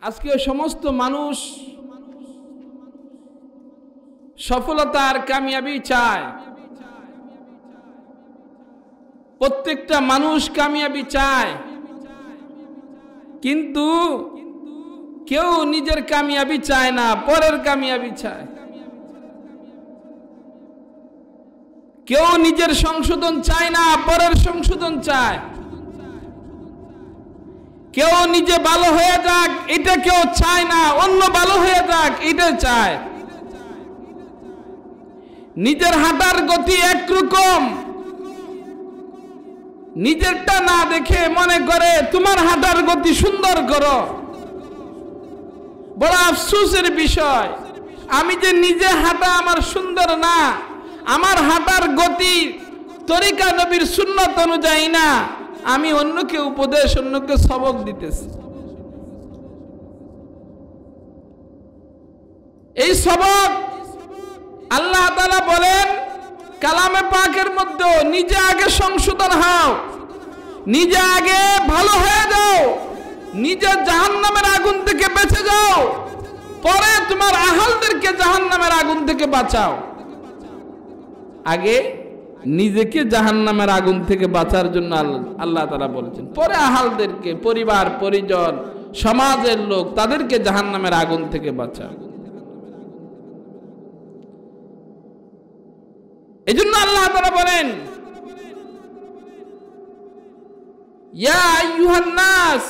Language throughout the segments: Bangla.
আজকে সমস্ত মানুষ সফলতা আর কামিয়াবি চায়। প্রত্যেকটা মানুষ কামিয়াবি চায়, কিন্তু কেউ নিজের কামিয়াবি চায় না, পরের কামিয়াবি চায়। কেউ নিজের সংশোধন চায় না, পরের সংশোধন চায়। কেউ নিজে ভালো হয়ে যাক এটা কেউ চায় না, অন্য ভালো হয়ে যাক এটা চায়। নিজের হাঁটার গতি একরকম, নিজেরটা না দেখে মনে করে তোমার হাঁটার গতি সুন্দর করো। বড় আফসোসের বিষয়, আমি যে নিজে হাঁটা আমার সুন্দর না, আমার হাঁটার গতি তরিকা নবীর সুন্নত অনুযায়ী না, আমি অন্যকে উপদেশ, অন্যকে সবক দিতেছি। এই সবক আল্লাহ তাআলা বলেন কালামে পাকের মধ্যে, নিজে আগে সংশোধন হও, নিজে আগে ভালো হয়ে যাও, নিজে জাহান্নামের আগুন থেকে বেঁচে যাও, পরে তোমার আহালদেরকে জাহান্নামের আগুন থেকে বাঁচাও। আগে নিজেকে জাহান্নামের আগুন থেকে বাঁচার জন্য আল্লাহ তাআলা বলেছেন, পরে আহালদেরকে, পরিবার পরিজন সমাজের লোক তাদেরকে জাহান্নামের আগুন থেকে বাঁচাও। এজন্য আল্লাহ তাআলা বলেন ইয়া আইয়ুহান নাস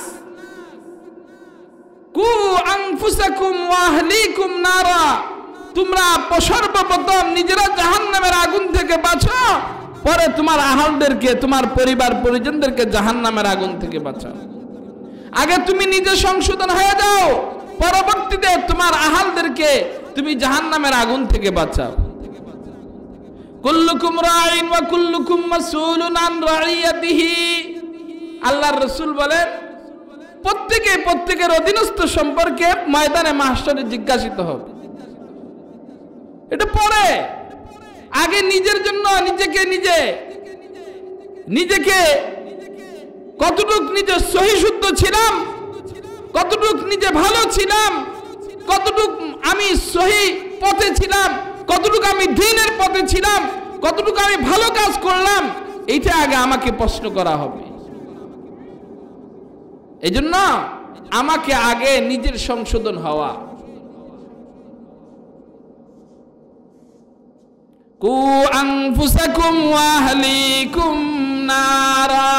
কু আনফুসাকুম ওয়া আহলিকুম নারা, তোমরা সর্বপ্রথম নিজেরা জাহান্নামের আগুন থেকে বাঁচো, পরে তোমার আহালদেরকে, তোমার পরিবার পরিজনদেরকে জাহান্নামের আগুন থেকে বাঁচাও। আগে তুমি নিজে সংশোধন হয়ে যাও, পরবর্তীতে তোমার আহালদেরকে তুমি জাহান্নামের আগুন থেকে বাঁচাও। কুল্লুকুম রাইন ওয়া কুল্লুকুম মাসউলুন আন রাইয়াতিহি, আল্লাহর রাসূল বলেন প্রত্যেকে প্রত্যেকের অধীনস্থ সম্পর্কে ময়দানে মাহশরে জিজ্ঞাসিত হবে। এটা পরে, আগে নিজের জন্য নিজেকে কতটুক নিজে সহি শুদ্ধ ছিলাম, কতটুক নিজে ভালো ছিলাম, কতটুক আমি সহি পথে ছিলাম, কতটুকু আমি দ্বীনের পথে ছিলাম, কতটুকু আমি ভালো কাজ করলাম, এইটা আগে আমাকে প্রশ্ন করা হবে। এজন্য আমাকে আগে নিজের সংশোধন হওয়া। কু আনফুসাকুম ওয়া আহলিকুম নারা,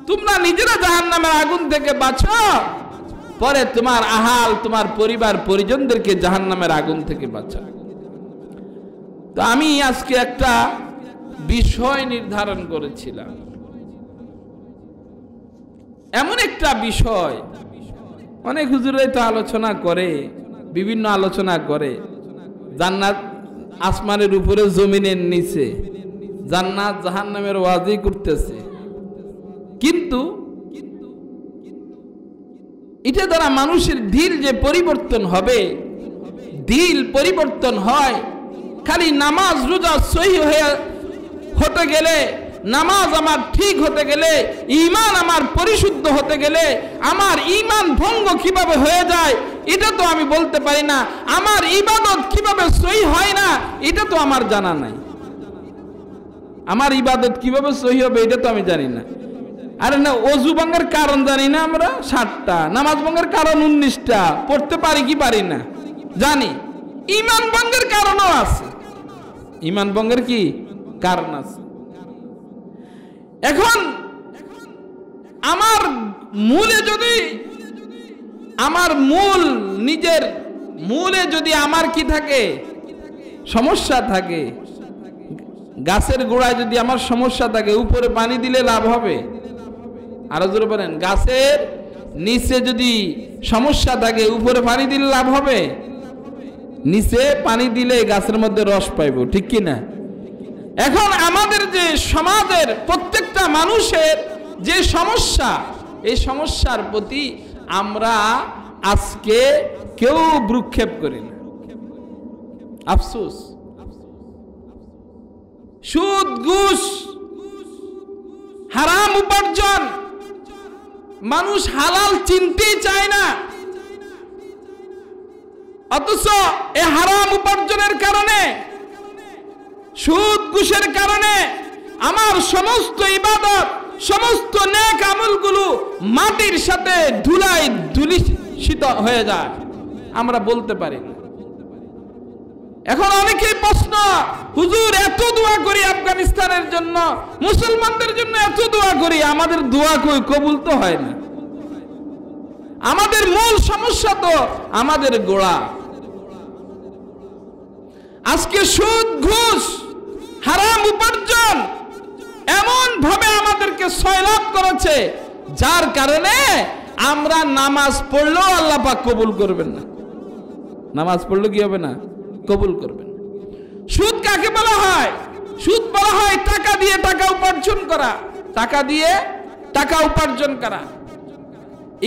তোমরা নিজেরা জাহান্নামের আগুন থেকে বাঁচো, পরে তোমার আহাল, তোমার পরিবার পরিজনদেরকে জাহান্নামের আগুন থেকে বাঁচাও। তো আমি আজকে একটা বিষয় নির্ধারণ করেছিলাম, এমন একটা বিষয়, অনেক হুজুরাই তো আলোচনা করে, বিভিন্ন আলোচনা করে, জান্নাত আসমানের উপরে জমিনের নিচে, জান্নাত জাহান্নামের ওয়াজি করতেছে, কিন্তু এটা দ্বারা মানুষের দিল যে পরিবর্তন হবে, দিল পরিবর্তন হয় খালি নামাজ রোজা সহি হতে গেলে, নামাজ আমার ঠিক হতে গেলে, ঈমান আমার পরিশুদ্ধ হতে গেলে, আমার ঈমান ভঙ্গ কিভাবে হয়ে যায় এটা তো আমি বলতে পারি না, আমার ইবাদত কিভাবে সহি হয় না এটা তো আমার জানা নাই, আমার ইবাদত কিভাবে সহি হবে এটা তো আমি জানি না। আরে না, ওযু ভঙ্গের কারণ জানি না আমরা 60টা, নামাজ ভঙ্গের কারণ 19টা, পড়তে পারি কি পারি না জানি, ঈমান ভঙ্গের কারণও আছে, ঈমান ভঙ্গের কি কারণ আছে। এখন আমার মূলে যদি, আমার মূল, নিজের মূলে যদি আমার কি থাকে, সমস্যা থাকে, গাছের গোড়ায় যদি আমার সমস্যা থাকে, উপরে পানি দিলে লাভ হবে? আরো জোরে বলেন, গাছের নিচে যদি সমস্যা থাকে, উপরে পানি দিলে লাভ হবে? নিচে পানি দিলে গাছের মধ্যে রস পাইব, ঠিক কি না? এখন আমাদের যে সমাজের প্রত্যেকটা মানুষের যে সমস্যা, এই সমস্যার প্রতি আমরা আজকে কেউ ভ্রুক্ষেপ করি না। আফসোস, সুদ ঘুষ হারাম উপার্জন, মানুষ হালাল চিনতেই চায় না। অথচ এই হারাম উপার্জনের কারণে, সুদ ঘুষের কারণে আমার সমস্ত ইবাদত, সমস্ত নেক আমলগুলো মাটির সাথে ধুলায় ধূলিসাৎ হয়ে যায়, আমরা বলতে পারি না। এখন অনেকেই প্রশ্ন, হুজুর এত দোয়া করি আফগানিস্তানের জন্য, মুসলমানদের জন্য এত দোয়া করি, আমাদের দোয়া কই কবুল তো হয় না। আমাদের মূল সমস্যা তো আমাদের গোড়া। আজকে সুদ ঘুষ হারাম উপার্জন এমন ভাবে আমাদেরকে সয়লাভ করেছে, যার কারণে আমরা নামাজ পড়লেও আল্লাহ পাক কবুল করবেন না। নামাজ পড়লে কি হবে না? কবুল করবেন। সুদ কাকে বলা হয়? সুদ বলা হয় টাকা দিয়ে টাকা উপার্জন করা, টাকা দিয়ে টাকা উপার্জন করা।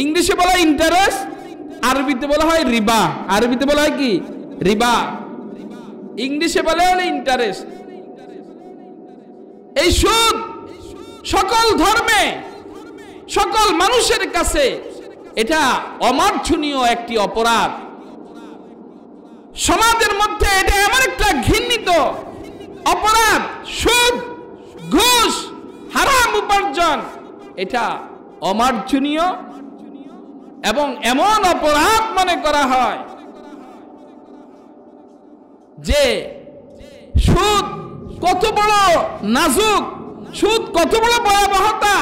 ইংলিশে বলা হয় ইন্টারেস্ট, আরবিতে বলা হয় রিবা। আরবিতে বলা হয় কি? রিবা। ইংলিশে বলা হলো ইন্টারেস্ট। এই সুদ সকল ধর্মে, সকল মানুষের কাছে এটা অমার্জনীয় একটি অপরাধ। সমাজের মধ্যে এটা এমন একটা ঘৃণিত অপরাধ। সুদ, ঘুষ, হারাম উপার্জন এটা অমার্জনীয় এবং এমন অপরাধ মনে করা হয় যে সুদ কত বড় নাজুক, সুদ কত বড় ভয়াবহতা।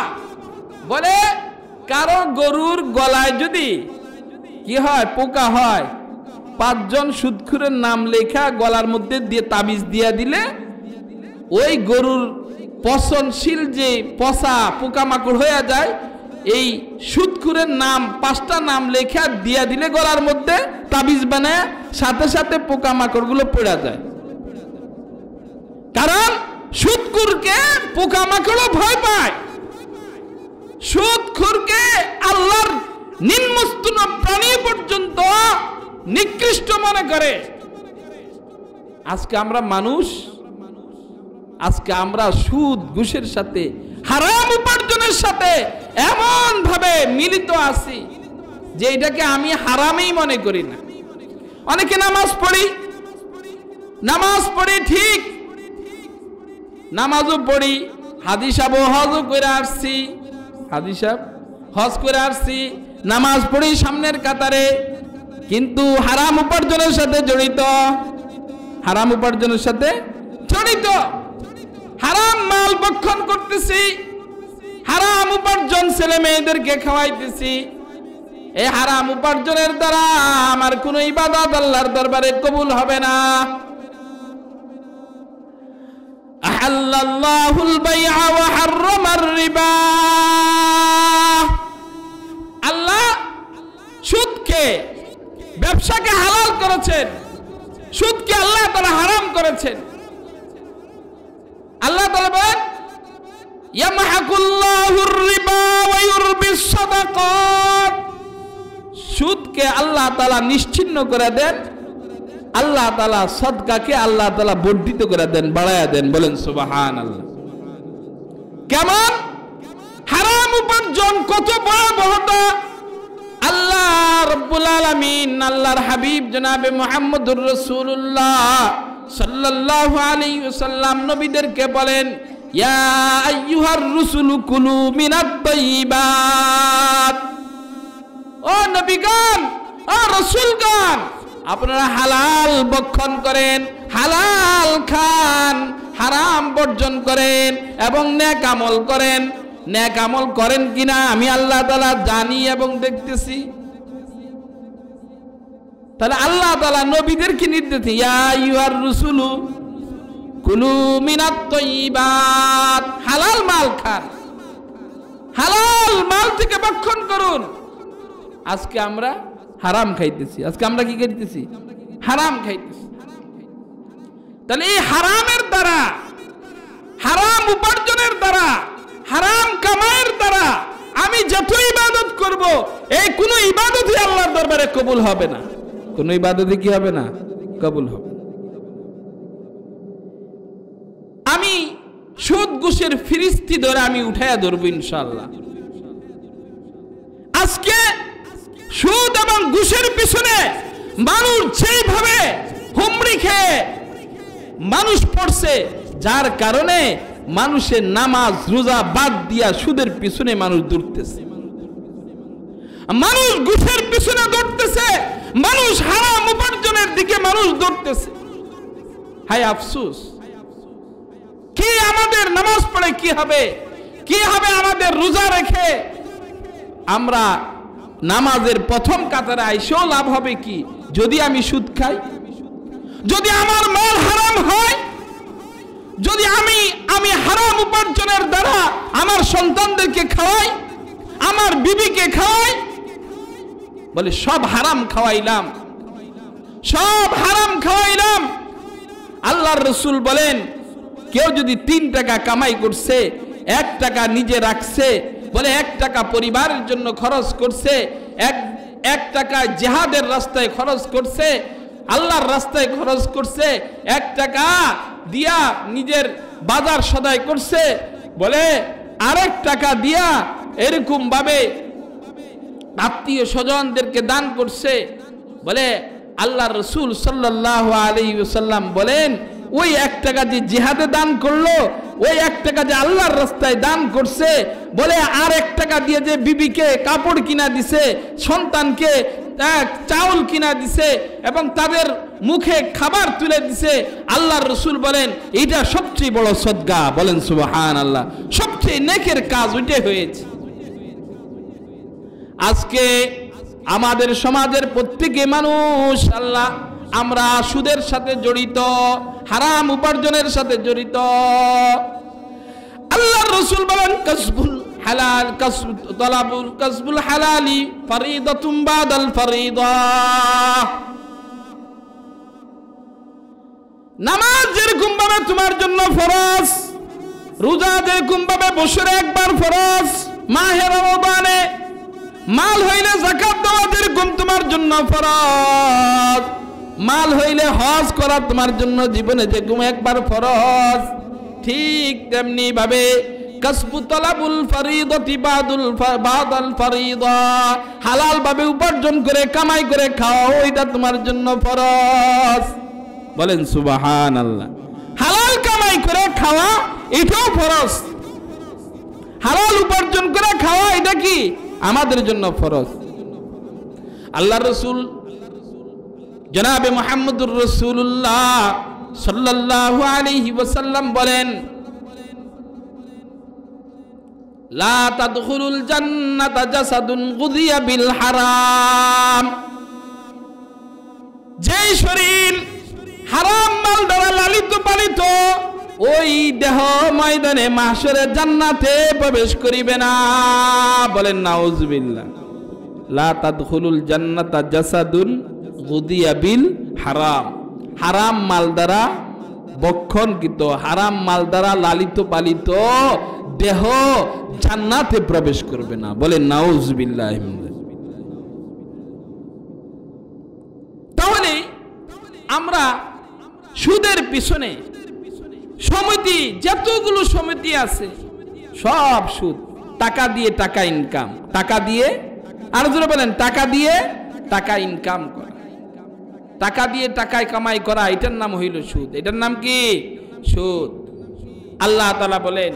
বলে কারো গরুর গলায় যদি কি হয়, পোকা হয়, 5 জন সুদখোরের নাম লেখা গলার মধ্যে দিয়ে তাবিজ দিয়া দিলে ওই গরুর পচনশীল যে পচা পোকামাকড় হয়ে যায়, এই সুদখোরের নাম 5টা নাম লেখা দিয়া দিলে গলার মধ্যে তাবিজ বানায়, সাথে সাথে পোকামাকড়গুলো পড়ে যায়। কারণ সুদখোরকে পোকামাকড়ও ভয় পায়, সুদখোরকে আল্লাহর নিম্নস্তন প্রাণী পর্যন্ত নিকৃষ্ট মনে করে। আজকে আমরা মানুষ, আজকে আমরা সুদ ঘুষের সাথে, হারাম উপার্জনের সাথে এমন ভাবে মিলিত আছি যে এটাকে আমি হারামই মনে করি না। অনেকে নামাজ পড়ি ঠিক, নামাজও পড়ি, হাজি সাহেব হজও করে আসছি, হাজি সাহেব হজ করে আসছি, নামাজ পড়ি সামনের কাতারে, কিন্তু হারাম উপার্জনের সাথে জড়িত, হারাম উপার্জনের সাথে জড়িত, হারাম মাল ভক্ষণ করতেছি, হারাম উপার্জন ছেলে মেয়েদেরকে খাওয়াইতেছি। এই হারাম উপার্জনের দ্বারা আমার কোনো ইবাদত আল্লাহর দরবারে কবুল হবে না। আহাল্লাল্লাহুল বাইআ ওয়া হাররামার রিবা। আল্লাহ সুদকে, ব্যবসাকে হালাল করেছেন, সুদকে আল্লাহ তাআলা হারাম করেছেন। আল্লাহ তাআলা বলেন ইয়ামহাকুল্লাহুর রিবা ওয়া ইউরবিস সাদাকাত। সুদকে আল্লাহ তাআলা নিশ্চিহ্ন করে দেন, আল্লাহ তাআলা সদকাকে আল্লাহ তাআলা বর্ধিত করে দেন, বাড়ায়া দেন। বলেন সুবহানাল্লাহ। কেমন হারাম উপার্জন, কত ভয়াবহতা! আল্লাহ রাব্বুল আলামিন, আল্লাহর হাবিব জনাবে মুহাম্মদুর রাসূলুল্লাহ সাল্লাল্লাহু আলাইহি ওয়াসাল্লাম নবীদেরকে বলেন, ইয়া আইয়ুহার রুসুলু কুলু মিনাত তাইয়িবাত। ও নবীগণ, ও রাসূলগণ, আপনারা হালাল ভক্ষণ করেন, হালাল খান, হারাম বর্জন করেন এবং নেক আমল করেন। নেক আমল করেন কিনা আমি আল্লাহ তাআলা জানি এবং দেখতেছি। তাহলে আল্লাহ তাআলা নবীদেরকে নির্দেশ, ইয়া আইয়ুহার রাসূলু কুলু মিনাত তাইয়িবাত, হালাল মাল খান, হালাল মাল থেকে ভক্ষণ করুন। আজকে আমরা হারাম খাইতেছি, আজকে আমরা কি খাইতেছি? হারাম খাইতেছি। তাহলে এই হারামের দ্বারা, হারাম উপার্জনের দ্বারা, হারাম কামাইয়ের দ্বারা আমি যত ইবাদত করব, এই কোন ইবাদতই আল্লাহর দরবারে কবুল হবে না। কোন ইবাদতই কি হবে না? কবুল হবে। আমি সুদ ঘুষের ফিরিস্তি ধরে আমি উঠাইয়া ধরব ইনশাআল্লাহ। আজকে সুদ এবং ঘুষের পিছনে মানুষ যেভাবে হুমড়ি খেয়ে মানুষ পড়ছে, যার কারণে মানুষের নামাজ রোজা বাদ দিয়া সুদের পিছনে মানুষ দৌড়তেছে, মানুষ ঘুষের পিছনে দৌড়তেছে, মানুষ হারাম উপার্জনের দিকে মানুষ দৌড়তেছে। হায় আফসোস, কি আমাদের নামাজ পড়ে কি হবে, কি হবে আমাদের রোজা রেখে? আমরা নামাজের প্রথম কাতারে আইসেও লাভ হবে কি যদি আমি সুদ খাই, যদি আমার মাল হারাম হয়, যদি আমি হারাম উপার্জনের দ্বারা আমার সন্তানদেরকে খাওয়াই, আমার বিবিকে খাওয়াই। বলে সব হারাম খাওয়াইলাম, সব হারাম খাওয়াইলাম। আল্লাহর রাসূল বলেন, কেউ যদি 3 টাকা কামাই করছে, 1 টাকা নিজে রাখছে, বলে 1 টাকা পরিবারের জন্য খরচ করছে, 1 টাকা জিহাদের রাস্তায় খরচ করছে, আল্লাহর রাস্তায় খরচ করছে, 1 টাকা দিয়া নিজের বাজার সদাই করছে, বলে আরেক টাকা দিয়া এরকম ভাবে আত্মীয় স্বজনদেরকে দান করছে। বলে আল্লাহর রাসূল সাল্লাল্লাহু আলাইহি ওয়াসাল্লাম বলেন, ওই 1 টাকা যে জিহাদে দান করলো, ওই 1 টাকা যে আল্লাহর রাস্তায় দান করছে, বলে আর 1 টাকা দিয়ে যে বিবিকে কাপড় কিনা দিছে, সন্তানকে চাউল কিনা দিছে এবং তাদের মুখে খাবার তুলে দিছে, আল্লাহর রাসূল বলেন এটা সবচেয়ে বড় সদকা। বলেন সুবহানাল্লাহ, সবচেয়ে নেকের কাজ ওইটাই হয়েছে। আজকে আমাদের সমাজের প্রত্যেকে মানুষ আল্লাহ আমরা সুদের সাথে জড়িত, হারাম উপার্জনের সাথে জড়িত। আল্লাহর রাসূল বলেন কাসবুল হালাল কাসবুল হালালি ফরিদাতুম বাদাল ফরিদা। নামাজ যেরকম ভাবে তোমার জন্য ফরজ, রোজা যেরকম ভাবে বছরে একবার ফরজ, মাহে রমজানে মাল হইলে যাকাত দেওয়া যেরকম তোমার জন্য ফরজ, মাল হইলে হজ করা তোমার জন্য জীবনে যেরকম একবার ফরজ, ঠিক তেমনি ভাবে কাসবু তালাবুল ফরিদাতি বাদাল ফরিদা, হালাল ভাবে উপার্জন করে কামাই করে খাও, এটা তোমার জন্য ফরজ। বলেন সুবহানাল্লাহ, হালাল কামাই করে খাওয়া এটাও ফরজ, হালাল উপার্জন করে খাওয়া এটা কি আমাদের জন্য ফরজ। আল্লাহর রাসূল জনাবে মুহাম্মদুর রাসূলুল্লাহ সাল্লাল্লাহু আলাইহি ওয়াসাল্লাম বলেন, লা তাদখুলুল জান্নাতা জাসাদুন গুযিয়া বিল হারাম। যেই শরীর হারাম মাল দ্বারা লালিত পালিত, ওই দেহ ময়দানে মাহশরে জান্নাতে প্রবেশ করিবে না। বলেন নাউজুবিল্লাহ। লা তাদখুলুল জান্নাতা জাসাদুন গুযিয়া বিল হারাম, হারাম মাল দ্বারা বক্ষণকৃত, হারাম মাল দ্বারা লালিত পালিত দেহ জান্নাতে প্রবেশ করবে না। বলেন নাউজুবিল্লাহ। তাহলে আমরা সুদের পিছনে সমিতি, যতগুলো সমিতি আছে সব সুদ, টাকা দিয়ে টাকা ইনকাম, টাকা দিয়ে, আর জোরে বলেন টাকা দিয়ে টাকা ইনকাম করা, টাকা দিয়ে টাকায় কামাই করা, এটার নাম হইল সুদ। এটার নাম কি? সুদ। আল্লাহ তাআলা বলেন,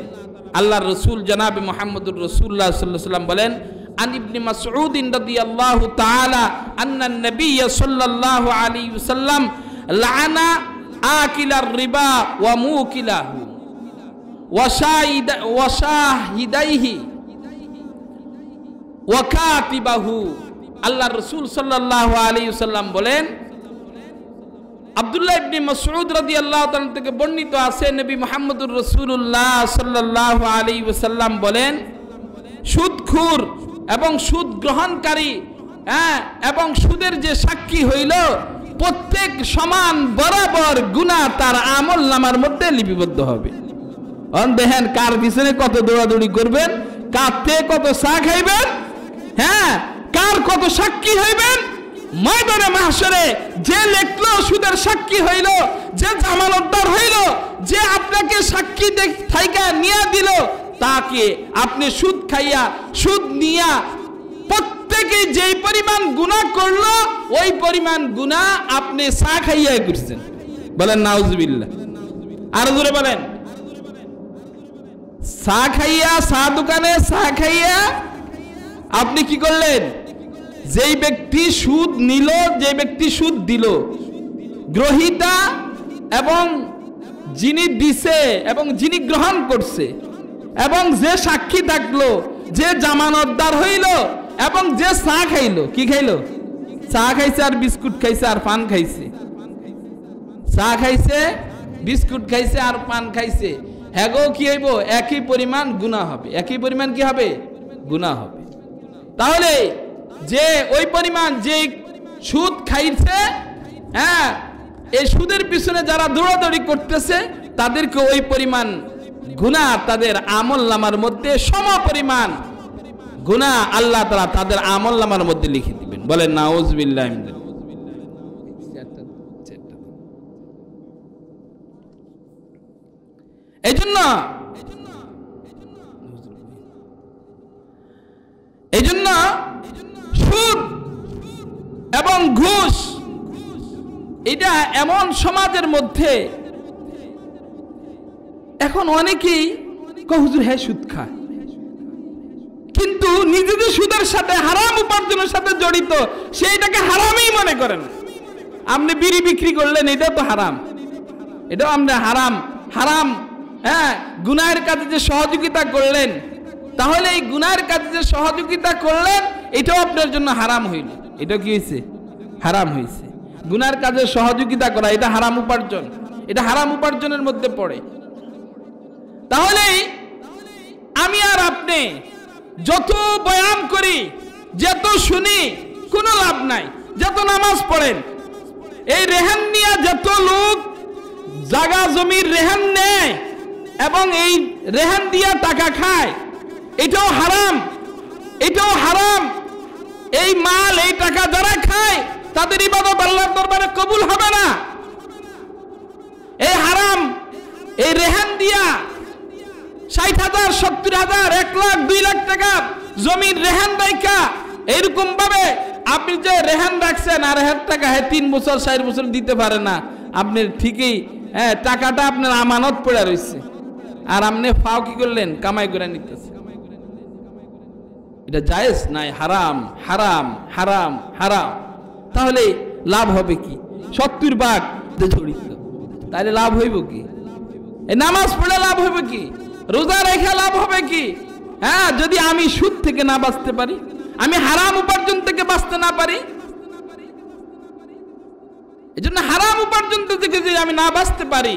আল্লাহর রাসূল জনাবে মুহাম্মদুর রাসূলুল্লাহ সাল্লাল্লাহু আলাইহি ওয়াসাল্লাম বলেন, আন ইবনে মাসউদ রাদিয়াল্লাহু তাআলা আন্নান নবিয়্য সাল্লাল্লাহু আলাইহি ওয়াসাল্লাম লাআনা আকিলার রিবা ওয়া মুকিলাহু ওয়া শাহিদাইহি ওয়া কাতিবাহু। আল্লাহর রাসূল সাল্লাল্লাহু আলাইহি ওয়াসাল্লাম বলেন, আব্দুল্লাহ ইবনে মাসউদ রাদিয়াল্লাহু তাআলা থেকে বর্ণিত আছে, নবী মুহাম্মদুর রাসূলুল্লাহ সাল্লাল্লাহু আলাইহি ওয়াসাল্লাম বলেন, সুদখোর এবং সুদ গ্রহণকারী এবং সুদের যে সাক্ষী হইল, প্রত্যেক সমান বরাবর গুনাহ তার আমল নামার মধ্যে লিপিবদ্ধ হবে। দেখেন কার পিছনে কত দৌড়াদৌড়ি করবেন, কার থেকে কত চা খাইবেন, কার কত সাক্ষী হইবেন। ময়দানে মাহশরে যে লেখলো সুদের সাক্ষী হইল, যে জামানতদার হইল, যে আপনাকে সাক্ষী থাইকা নিয়ে দিল, তাকে আপনি সুদ খাইয়া সুদ নিয়া প্রত্যেক প্রত্যেকে যেই পরিমাণ গুনাহ করলো ওই পরিমাণ গুনাহ আপনি চা খাইয়া করছেন। বলেন নাউজুবিল্লাহ। আর জোরে বলেন। চা খাইয়া, চা দোকানে চা খাইয়া আপনি কি করলেন? যেই ব্যক্তি সুদ নিল, যে ব্যক্তি সুদ দিল, গ্রহীতা এবং যিনি দিছে এবং যিনি গ্রহণ করছে এবং যে সাক্ষী থাকলো, যে জামানতদার হইল এবং যে চা খাইলো, কি খাইলো? চা খাইছে আর বিস্কুট খাইছে আর পান খাইছে। চা খাইছে, বিস্কুট খাইছে আর পান খাইছে। হ্যাগো কি হইব? একই পরিমাণ গুনাহ হবে। একই পরিমাণ কি হবে? গুনাহ হবে। তাহলে যে ওই পরিমাণ যে সুদ খাইছে, হ্যাঁ, এই সুদের পিছনে যারা দৌড়াদৌড়ি করতেছে তাদেরকে ওই পরিমাণ গুনাহ তাদের আমলনামার মধ্যে সম পরিমাণ গুনাহ আল্লাহ তাআলা তাদের আমলনামার মধ্যে লিখে দিবেন। বলেন নাউজুবিল্লাহ। এই জন্য সুদ এবং ঘুষ এটা এমন সমাজের মধ্যে এখন অনেকেই হুজুর হ্যাঁ সুদ খায়, কিন্তু নিজেদের সুদের সাথে হারাম উপার্জনের সাথে জড়িত, সেইটাকে হারামই মনে করেন। আপনি বিড়ি বিক্রি করলেন, এটাও তো হারাম, এটাও আপনি হারাম। হারাম, হ্যাঁ, গুনাহের কাজে যে সহযোগিতা করলেন, তাহলে এই গুনাহের কাজে যে সহযোগিতা করলেন এটাও আপনার জন্য হারাম হইল। এটা কি হয়েছে? হারাম হয়েছে। গুনাহের কাজে সহযোগিতা করা এটা হারাম উপার্জন, এটা হারাম উপার্জনের মধ্যে পড়ে। তাহলে আমি আর আপনি যত বয়ান করি, যত শুনি, কোনো লাভ নাই। যত নামাজ পড়েন, এই রেহান নিয়ে যত লোক জায়গা জমির রেহান নেয় এবং এই রেহান দিয়া টাকা খায়, এটাও হারাম, এটাও হারাম। এই মাল, এই টাকা যারা খায় তাদের ইবাদত আল্লাহর দরবারে কবুল হবে না। এই হারাম, এই রেহান দিয়া 60,000, 70,000, 1 লাখ, 2 লাখ টাকা জমির রেহান রাখা, এইরকম ভাবে আপনি যে রেহান রাখছেন আর এর টাকা 3 বছর 4 বছর দিতে পারে না, আপনি ঠিকই, হ্যাঁ, টাকাটা আপনার আমানত পড়ে রয়েছে, আর আপনি ফাও কি করলেন? কামাই করে নিতেছে। এটা জায়েজ নাই, হারাম, হারাম, হারাম, হারাম। তাহলে লাভ হবে কি? 70 ভাগ জড়িত, তাহলে লাভ হইব কি? এই নামাজ পড়লে লাভ হবে কি? রোজা রেখে লাভ হবে কি? হ্যাঁ, যদি আমি সুদ থেকে না বাঁচতে পারি, আমি হারাম উপার্জন থেকে বাঁচতে না পারি, এই জন্য হারাম উপার্জন থেকে যদি আমি না বাঁচতে পারি,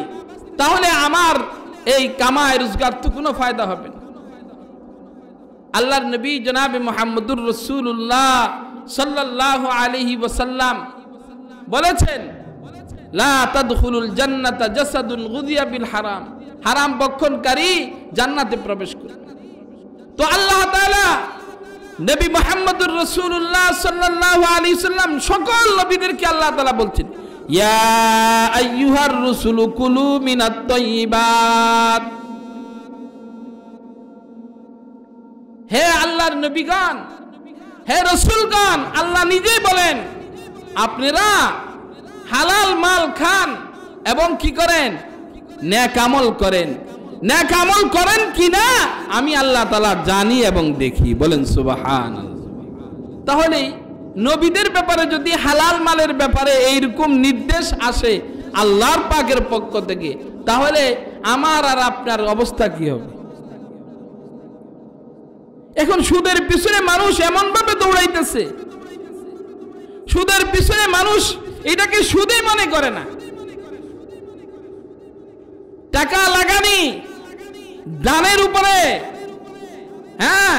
তাহলে আমার এই কামাই রোজগার তো কোনো ফায়দা হবে না। আল্লাহর নবী জনাবে মুহাম্মদুর রাসূলুল্লাহ সাল্লাল্লাহু আলাইহি ওয়াসাল্লাম বলেছেন, লা তাদখুলুল জান্নাতা জাসাদুন গুযিয়া বিল হারাম। হারাম ভক্ষণকারী জান্নাতে প্রবেশ করবে। তো আল্লাহ তাআলা নবী মুহাম্মদুর রাসূলুল্লাহ সাল্লাল্লাহু আলাইহি ওয়াসাল্লাম সকল নবীদেরকে আল্লাহ তাআলা বলছেন, ইয়া আইয়ুহার রাসূলু কুলু মিনাত তাইয়্যিবাত। হে আল্লাহর নবীগণ, হে রাসূলগণ, আল্লাহ নিজেই বলেন আপনারা হালাল মাল খান এবং কি করেন? নেক আমল করেন। নেক আমল করেন কিনা আমি আল্লাহ তাআলা জানি এবং দেখি। বলেন সুবহানাল্লাহ। তাহলে নবীদের ব্যাপারে যদি হালাল মালের ব্যাপারে এইরকম নির্দেশ আসে আল্লাহর পাকের পক্ষ থেকে, তাহলে আমার আর আপনার অবস্থা কি হবে? এখন সুদের পিছনে মানুষ এমন ভাবে দৌড়াইতেছে, সুদের পিছনে মানুষ এটাকে সুদই মনে করে না। টাকা লাগানি, দানের উপরে, হ্যাঁ,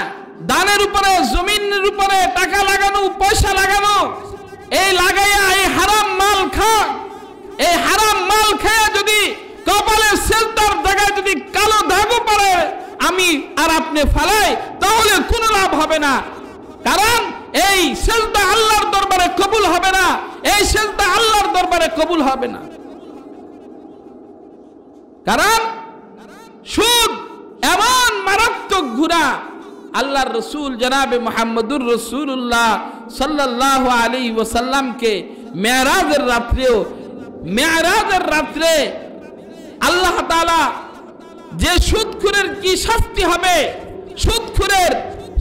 দানের উপরে, জমিনের উপরে টাকা লাগানো, পয়সা লাগানো, এই লাগাইয়া এই হারাম মাল খান। এই হারাম মাল খেয়ে যদি কপালের সেলতার জায়গায় যদি কালো দাগও পড়ে আমি আর আপনি ফালাই, তাহলে কোনো লাভ হবে না। কারণ এই সেজদা আল্লাহর দরবারে কবুল হবে না, এই সেজদা আল্লাহর দরবারে কবুল হবে না। কারণ সুদ এমন মারাত্মক গুনাহ, আল্লাহর রসুল জনাবে মুহাম্মদুর রাসূলুল্লাহ সাল্লাল্লাহু আলাইহি ওয়াসাল্লামকে মেরাজের রাত্রে আল্লাহ তাআলা যে সুদখোরের কি শাস্তি হবে, সুদখোরের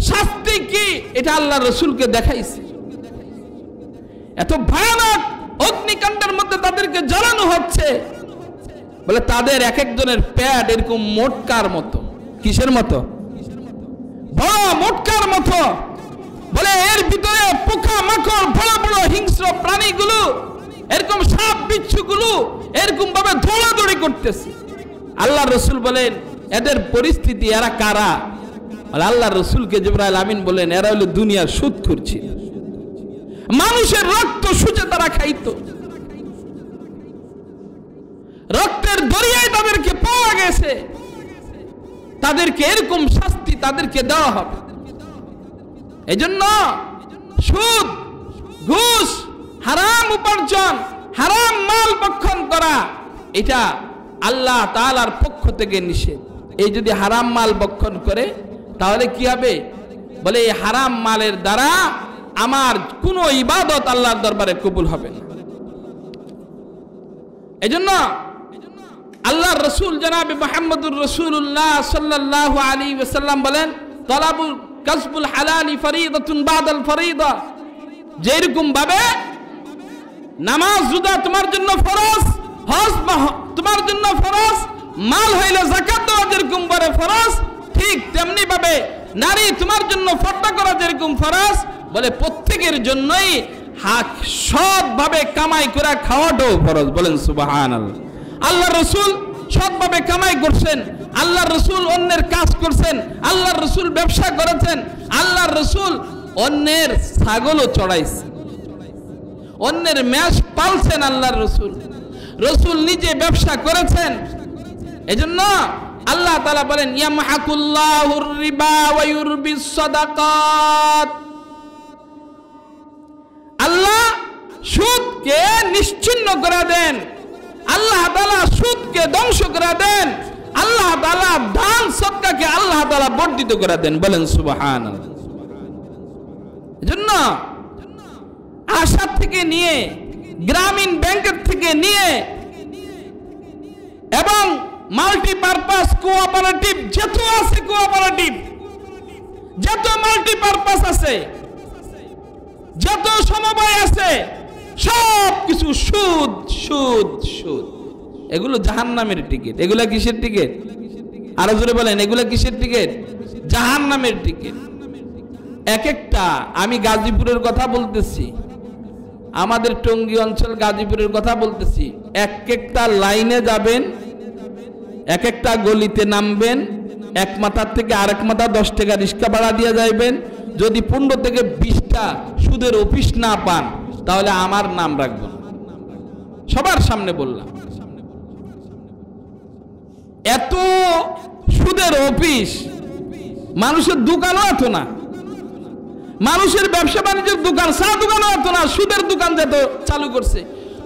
শাস্তি কি, এটা আল্লাহর রাসূলকে দেখাইছে। এত ভয়ানক অগ্নিকাণ্ডের মধ্যে তাদেরকে জ্বালানো হচ্ছে, বলে তাদের এক একজনের পেট এরকম মোটকার মতো। কিসের মতো? বড় মোটকার মতো। বলে এর ভিতরে পোকা মাকড়, বড় বড় হিংস্র প্রাণীগুলো, এরকম সাপ বিচ্ছুগুলো এরকম ভাবে দৌড়াদৌড়ি করতেছে। আল্লাহর রাসূল বলেন এদের পরিস্থিতি, এরা কারা? আল্লাহর রাসূলকে জিবরাইল আমিন বলেন এরা হলো দুনিয়ার সুদখোর ছিল, মানুষের রক্ত সুজে তারা খাইতো, রক্তের দরিয়ায় তাদেরকে পাওয়া গেছে, তাদেরকে এরকম শাস্তি তাদেরকে দেওয়া হবে। এজন্য সুদ, ঘুষ, হারাম উপার্জন, হারাম মাল ভক্ষণ করা, এটা আল্লাহ তাআলার পক্ষ থেকে নিষেধ। এই যদি হারাম মাল ভক্ষণ করে তাহলে কি হবে? বলে এই হারাম মালের দ্বারা আমার কোনো ইবাদত আল্লাহর দরবারে কবুল হবে না। এজন্য আল্লাহর রাসূল জনাবে মুহাম্মদুর রাসূলুল্লাহ সাল্লাল্লাহু আলাইহি ওয়াসাল্লাম বলেন তালাবুল কাসবুল হালালি ফরিদাতুন বাদাল ফরিদা। যেরকম ভাবে নামাজ রোজা তোমার জন্য ফরজ, হজ তোমার জন্য ফরজ, মাল হইলে যাকাত দেওয়া যেরকম বড় ফরজ, ঠিক তেমনি ভাবে নারী তোমার জন্য পর্দা করা যেরকম ফরজ, বলে প্রত্যেকের জন্যই সৎভাবে কামাই করে খাওয়াটাও ফরজ। বলেন সুবহানাল্লাহ। আল্লাহর রাসূল সৎভাবে কামাই করছেন, আল্লাহর রাসূল অন্যের কাজ করছেন, আল্লাহর রাসূল ব্যবসা করেছেন, আল্লাহর রাসূল অন্যের ছাগলও চড়াইছেন, অন্যের মেষ পালছেন। আল্লাহর রাসূল নিজে ব্যবসা করেছেন। এজন্য আল্লাহ তাআলা বলেন ইয়ামহাকুল্লাহুর রিবা ওয়া ইউরবিস সাদাকাত। আল্লাহ সুদকে নিশ্চিহ্ন করে দেন, আল্লাহ তাআলা সুদকে ধ্বংস করে দেন, আল্লাহ তাআলা দান সদকাকে আল্লাহ তাআলা বর্ধিত করে দেন। বলেন সুবহানাল্লাহ। এজন্য আশা থেকে নিয়ে, গ্রামীণ ব্যাংকের থেকে নিয়ে এবং মাল্টিপারপাস কোঅপারেটিভ যত আছে, কোঅপারেটিভ যত মাল্টিপারপাস আছে, যত সমবায় আছে, সব কিছু সুদ সুদ সুদ। এগুলো জাহান্নামের টিকিট। এগুলা কিসের টিকিট? আরো জোরে বলেন, এগুলা কিসের টিকিট? জাহান্নামের টিকিট। এক একটা, আমি গাজীপুরের কথা বলতেছি, আমাদের টঙ্গী অঞ্চল গাজীপুরের কথা বলতেছি, এক একটা লাইনে যাবেন, এক একটা গলিতে নামবেন, এক মাথার থেকে আরেক মাথা 10 টাকা রিক্সা ভাড়া দিয়ে যাইবেন। যদি 15 থেকে 20টা সুদের অফিস না পান তাহলে আমার নাম রাখবেন। সবার সামনে বললাম, এত সুদের অফিস, মানুষের দোকানও এত না, মানুষের ব্যবসা বাণিজ্যের দোকান, চা দোকানও এত না, সুদের দোকান যত চালু করছে,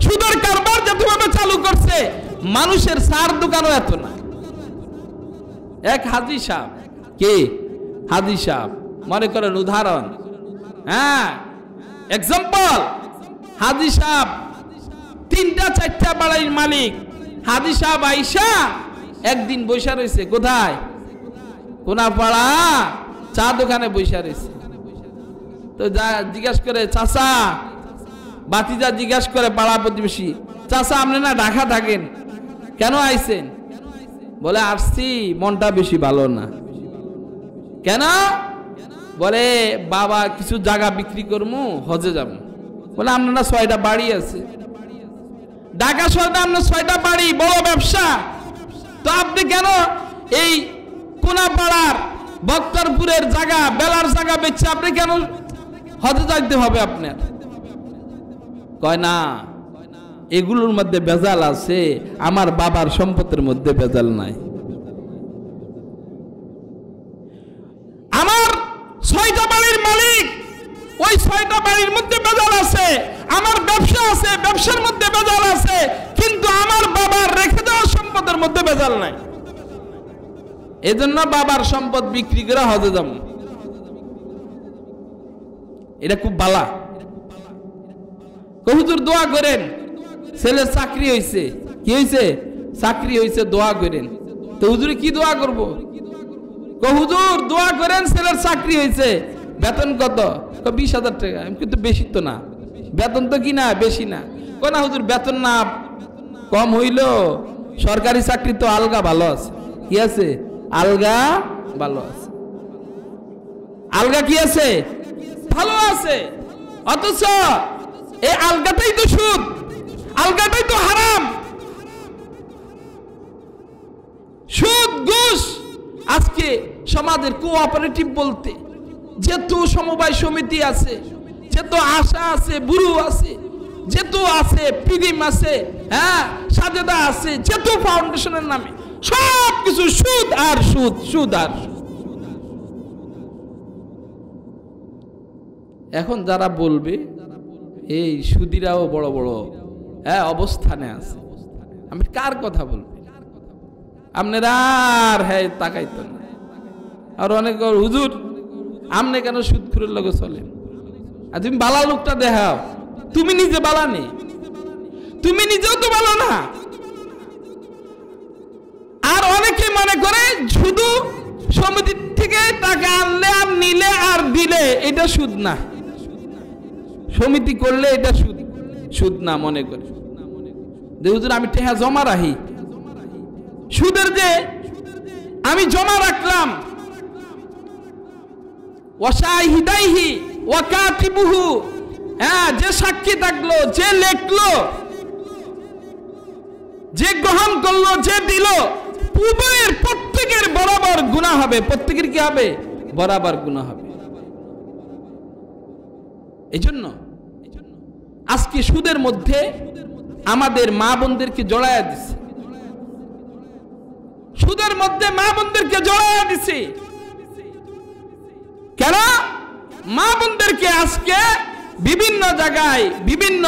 সুদের কারবার যতভাবে চালু করছে, মানুষের চার দোকানও এত না। এক হাজী সাহেব, কে হাজী সাহেব, মনে করেন উদাহরণ, হ্যাঁ এক্সাম্পল, হাজী সাহেব 3টা-4টা বাড়ির মালিক। হাজী সাহেব আইসা একদিন বৈশা রয়েছে, কোথায়? কোনাপাড়া চা দোকানে বৈশা রয়েছে। তো জিজ্ঞাসা করে, চাচা, বাতিজা জিজ্ঞাসা করে পাড়া প্রতিবেশী, চাচা আপনি না ঢাকা থাকেন, কেন আইছেন? বলে আসছি, মনটা বেশি ভালো না। কেন? বলে বাবা কিছু জায়গা বিক্রি করবো, হজে যাব। বলে আপনার না 6টা বাড়ি আছে ঢাকা শহরে, আপনার 6টা বাড়ি, বড় ব্যবসা, তো আপনি কেন এই কোনাপাড়ার বক্তরপুরের জায়গা, বেলার জায়গা বেচছে, আপনি কেন হজে যাইতে হবে আপনার? কয় না, এগুলোর মধ্যে ভেজাল আছে, আমার বাবার সম্পদের মধ্যে ভেজাল নাই। আমার 6টা বাড়ির মালিক, ওই 6টা বাড়ির মধ্যে ভেজাল আছে, আমার ব্যবসা আছে, ব্যবসার মধ্যে ভেজাল আছে, কিন্তু আমার বাবার রেখে দেওয়া সম্পদের মধ্যে ভেজাল নাই। এজন্য বাবার সম্পদ বিক্রি করে হজে যাব। এটা খুব বালা। হুজুর দোয়া করেন, ছেলের চাকরি হয়েছে। কি হয়েছে? চাকরি হয়েছে, দোয়া করেন। তো হুজুরে কি দোয়া করব? হুজুর দোয়া করেন ছেলের চাকরি হয়েছে, বেতন কত? 20,000 টাকা। কিন্তু বেশি তো না, বেতন তো কি না বেশি না। না হুজুর বেতন না কম হইল, সরকারি চাকরি তো আলগা ভালো আছে। কি আছে? আলগা ভালো আছে। আলগা কি আছে? ভালো আছে। অথচ এই আলগাটাই তো সুদ, আলগাটাই তো হারাম। সুদ ঘুষ। আজকে সমাজের কোঅপারেটিভ বলতে যেত সমবায় সমিতি আছে, যেত আশা আছে, বুড়ো আছে, যেত আছে পিডিম আছে, হ্যাঁ সাজেদা আছে, যেত ফাউন্ডেশনের নামে সব কিছু সুদ আর সুদ, সুদ আর সুদ। এখন যারা বলবে এই সুদীরাও বড় বড় অবস্থানে আছে, আমি কার কথা বলবো? আপনারা আর হ্যাঁ তাকাইতো না। আর অনেক হুজুর আমনে কেন সুদখোরের লগে চলেন? আর তুমি বালা লোকটা দেখাও, তুমি নিজে বালা নেই, তুমি নিজেও তো ভালো না। আর অনেকে মনে করে শুধু সমিতি থেকে টাকা আনলে আর নিলে আর দিলে এটা সুদ না, সমিতি করলে এটা সুদ, সুদ না মনে করে। হুজুর আমি টাকা জমা রাখি, সুদের যে আমি জমা রাখলাম, ওয়াশাহিদাইহি ওয়া কাতিবুহু, হ্যাঁ যে সাক্ষী থাকলো, যে লেখলো, যে গ্রহণ করলো, যে দিল, উভয়ের প্রত্যেকের বরাবর গুনাহ হবে। প্রত্যেকের কি হবে? বরাবর গুনাহ হবে। এই জন্য আজকে সুদের মধ্যে আমাদের মা বোনদেরকে জড়ায়া দিছে, সুদের মধ্যে মা বোনদেরকে জড়ায়া দিছে। কেন? মা বোনদেরকে আজকে বিভিন্ন জায়গায় বিভিন্ন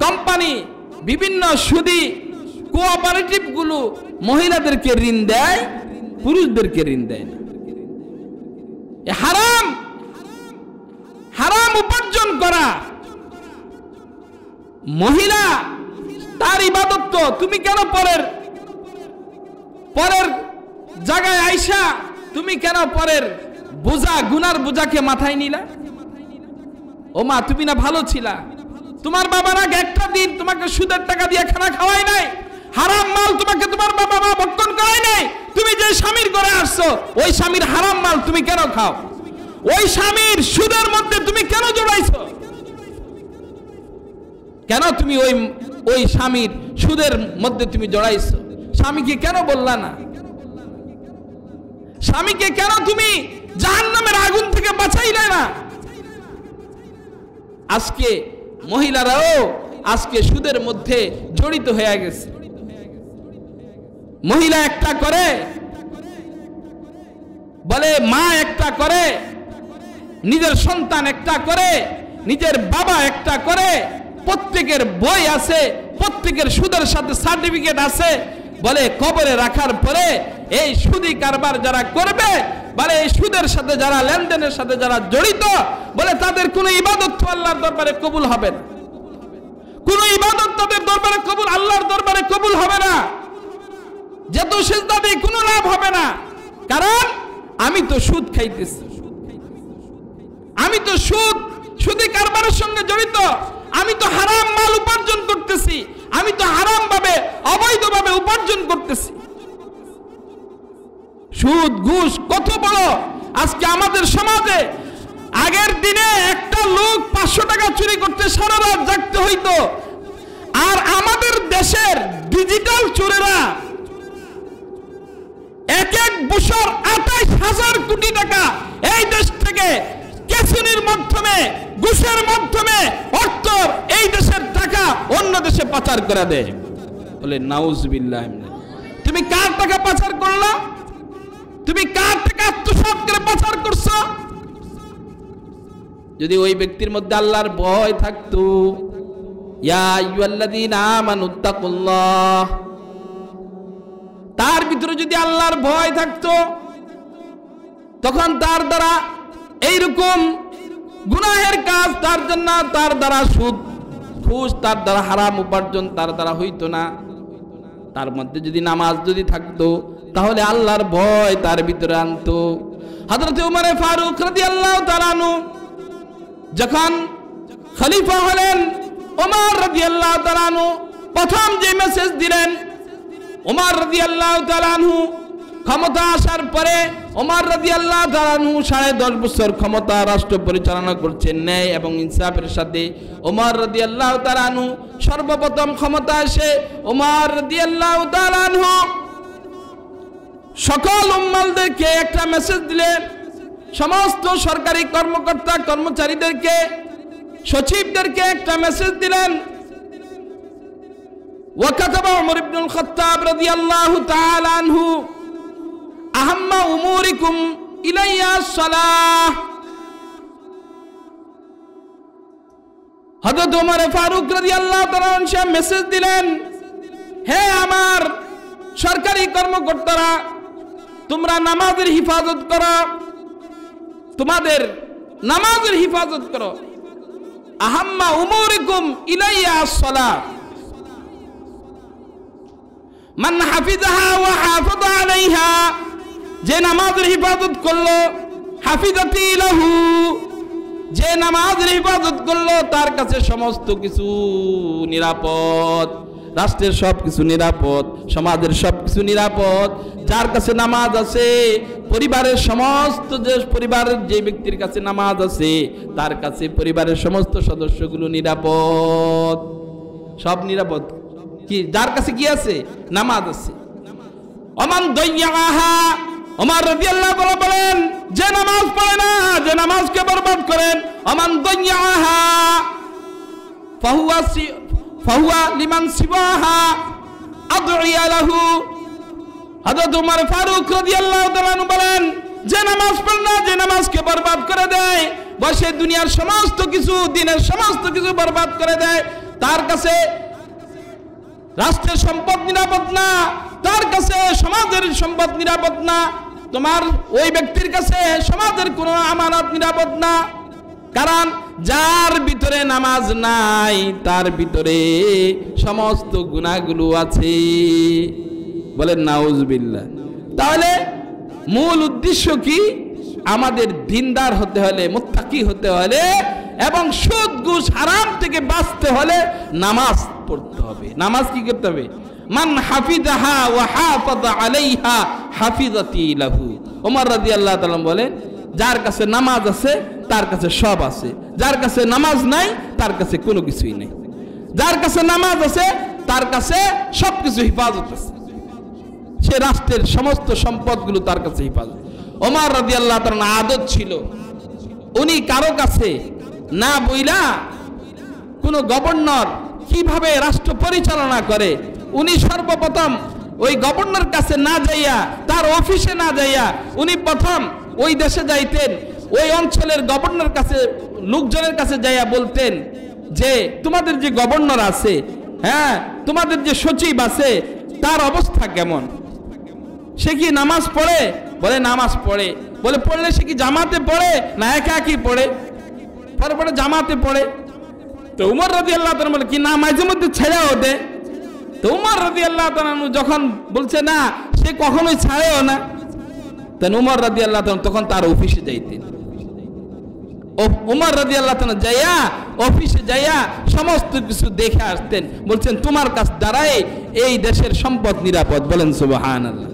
কোম্পানি, বিভিন্ন সুদী কোঅপারেটিভ গুলো মহিলাদেরকে ঋণ দেয়, পুরুষদেরকে ঋণ দেয় না। হারাম, হারাম উপার্জন করা। মহিলা তার ইবাদত তো, তুমি কেন পরের জায়গায় আইসা তুমি কেন পরের বোঝা, গুনার বোঝাকে মাথায় নিলা? ও মা তুমি না ভালো ছিলা, তোমার বাবার আগে একটা দিন তোমাকে সুদের টাকা দিয়ে খানা খাওয়াই নাই, হারাম মাল তোমাকে তোমার বাবা মা ভক্ষণ করাই নাই। তুমি যে স্বামীর ঘরে আসছো, ওই স্বামীর হারাম মাল তুমি কেন খাও? ওই স্বামীর সুদের মধ্যে তুমি কেন জড়াইছো? কেন তুমি ওই স্বামীর সুদের মধ্যে তুমি জড়াইছো? স্বামীকে কেন বললা না? স্বামীকে কেন তুমি জাহান্নামের আগুন থেকে বাঁচাইলে না? আজকে মহিলারাও আজকে সুদের মধ্যে জড়িত হয়ে গেছে। মহিলা একটা করে, বলে মা একটা করে, নিজের সন্তান একটা করে, নিজের বাবা একটা করে, প্রত্যেকের বই আছে, প্রত্যেকের সুদের সাথে সার্টিফিকেট আছে। বলে কবরে রাখার পরে এই সুদী কারবার যারা করবে, বলে এই সুদের সাথে যারা লেনদেনের সাথে যারা জড়িত, বলে তাদের কোনো ইবাদত আল্লাহর দরবারে কবুল হবে না। কোন ইবাদত তাদের দরবারে কবুল, আল্লাহর দরবারে কবুল হবে না। যত সিজদা দিয়ে কোনো লাভ হবে না। কারণ আমি তো সুদ খাইতেছি, আমি তো সুদী কারবারের সঙ্গে জড়িত, আমি তো হারাম মাল উপার্জন করতেছি, আমি তো হারাম ভাবে অবৈধভাবে উপার্জন করতেছি। সুদ ঘুষ কত বড় আজকে আমাদের সমাজে। আগের দিনে একটা লোক 500 টাকা চুরি করতে সারা রাত জাগতে হইতো, আর আমাদের দেশের ডিজিটাল চোরেরা এক বছর 28,000 কোটি টাকা এই দেশ থেকে ক্যাসিনোর মাধ্যমে, ঘুষের মাধ্যমে অর্থ এই দেশের টাকা অন্য দেশে পাচার করে দেয়। বলে নাউজুবিল্লাহ। তুমি কার টাকা পাচার করলা? তুমি কার টাকা আত্মসাৎ করে পাচার করছো? যদি ওই ব্যক্তির মধ্যে আল্লাহর ভয় থাকতো, ইয়া আইয়ুহাল্লাযীনা আমানুত্তাকুল্লাহ, তার ভিতরে যদি আল্লাহর ভয় থাকতো, তখন তার দ্বারা এইরকম গুনাহের কাজ তার জন্য, তার দ্বারা সুদ ঘুষ, তার দ্বারা হারাম উপার্জন তার দ্বারা হইতো না। তার মধ্যে যদি নামাজ যদি থাকতো তাহলে আল্লাহর ভয় তার ভিতরে আনতো। হযরত উমর ফারুক রাদিয়াল্লাহু তাআলা আনহু যখন খলিফা হলেন, ওমর রাদিয়াল্লাহু তাআলা আনহু প্রথম যে মেসেজ দিলেন, ওমর রাদিয়াল্লাহু তাআলা আনহু ক্ষমতা আসার পরে ওমর রাদিয়াল্লাহু তাআলা আনহু 10.5 বছর ক্ষমতা রাষ্ট্র পরিচালনা করছেন ন্যায় এবং ইনসাফের সাথে। ওমর রাদিয়াল্লাহু তাআলা আনহু সর্বপ্রথম ক্ষমতা আসে, ওমর রাদিয়াল্লাহু তাআলা আনহু সকল উম্মাদেরকে একটা মেসেজ দিলেন, সমস্ত সরকারি কর্মকর্তা কর্মচারীদেরকে, সচিবদেরকে একটা মেসেজ দিলেন। ওয়াকাতাবা উমর ইবনুল খাত্তাব রাদিয়াল্লাহু তাআলা আনহু আহাম্মা উমুরিকুম ইলাইয়া সালাহ। হযরত ওমর ফারুক রাদিয়াল্লাহু তাআলা আনহু মেসেজ দিলেন, হে আমার সরকারি কর্মকর্তারা, তোমরা নামাজের হিফাজত করো, তোমাদের নামাজের হিফাজত করো। আহাম্মা উমুরিকুম ইলাইয়া সালাহ, মান হাফিজাহা ওয়া হাফাযা আলাইহা, যে নামাজের হিফাজত করলো, হাফিজাতি লাহু, যে নামাজের হিফাজত করলো তার কাছে সমস্ত কিছু নিরাপদ, রাষ্ট্রের সবকিছু নিরাপদ, সমাজের সবকিছু নিরাপদ। যার কাছে নামাজ আছে, পরিবারের সমস্ত, যে পরিবারের যে ব্যক্তির কাছে নামাজ আছে তার কাছে পরিবারের সমস্ত সদস্যগুলো নিরাপদ, সব নিরাপদ। কি যার কাছে কি আছে? নামাজ আছে। ওমান দাইয়াহা, ওমর রাদিয়াল্লাহু তাআলা বলেন, যে নামাজ পড়ে না, যে নামাজকে বরবাদ করেন, ওমান দাইয়াহা ফাহুয়া লিমান সিওয়াহা আদইয়া লাহু। হযরত ওমর ফারুক রাদিয়াল্লাহু তাআলা বলেন, যে নামাজ পড়ে না, যে নামাজকে বরবাদ করে দেয়, বসে দুনিয়ার সমস্ত কিছু, দিনের সমস্ত কিছু বরবাদ করে দেয়, তার কাছে রাষ্ট্রের সম্পদ নিরাপদ না, তার কাছে সমাজের সম্পদ নিরাপদ না, তোমার ওই ব্যক্তির কাছে সমাজের কোনো আমানত নিরাপদ না। কারণ যার ভিতরে নামাজ নাই তার ভিতরে সমস্ত গুনাহগুলো আছে। বলেন নাউজুবিল্লাহ। তাহলে মূল উদ্দেশ্য কি? আমাদের দিনদার হতে হলে, মুত্তাকি হতে হলে এবং সুদ ঘুষ হারাম থেকে বাঁচতে হলে নামাজ পড়তে হবে। নামাজ কি করতে হবে? মান হাফিজাহা ওয়া হাফাযা আলাইহা হাফিজাতি লাহু। ওমর রাদিয়াল্লাহু তাআলা বলেন, যার কাছে নামাজ আছে তার কাছে সব আছে, যার কাছে নামাজ নাই তার কাছে কোনো কিছুই নেই। যার কাছে নামাজ আছে তার কাছে সবকিছু হিফাজত আছে, সে রাষ্ট্রের সমস্ত সম্পদগুলো তার কাছে হিফাজত। ওমর রাদিয়াল্লাহু তাআলার আদত ছিল, উনি কারো কাছে না বইলা কোন গভর্নর কিভাবে রাষ্ট্র পরিচালনা করে, উনি সর্বপ্রথম ওই গভর্নর কাছে না যাইয়া, তার অফিসে না যাইয়া, উনি প্রথম ওই দেশে যাইতেন, ওই অঞ্চলের গভর্নর কাছে, লোকজনের কাছে যাইয়া বলতেন যে তোমাদের যে গভর্নর আছে, হ্যাঁ, তোমাদের যে সচিব আছে তার অবস্থা কেমন? সে কি নামাজ পড়ে? বলে নামাজ পড়ে। বলে পড়লে সে কি জামাতে পড়ে না একা কি পড়ে? পরে জামাতে পড়ে। তো উমর রাদিয়াল্লাহু তাআলা বলে কি না, মাঝে মধ্যে ছেড়েও দেয়। তো উমর রাদিয়াল্লাহু তাআলা যখন বলছে না, সে কখনোই ছাড়েও না, তখন উমর রাদিয়াল্লাহু তাআলা তখন তার অফিসে যাইতেন। উমর রাদিয়াল্লাহু তাআলা যাইয়া অফিসে যাইয়া সমস্ত কিছু দেখে আসতেন, বলছেন তোমার কাছ দ্বারাই এই দেশের সম্পদ নিরাপদ। বলেন সুবহানাল্লাহ।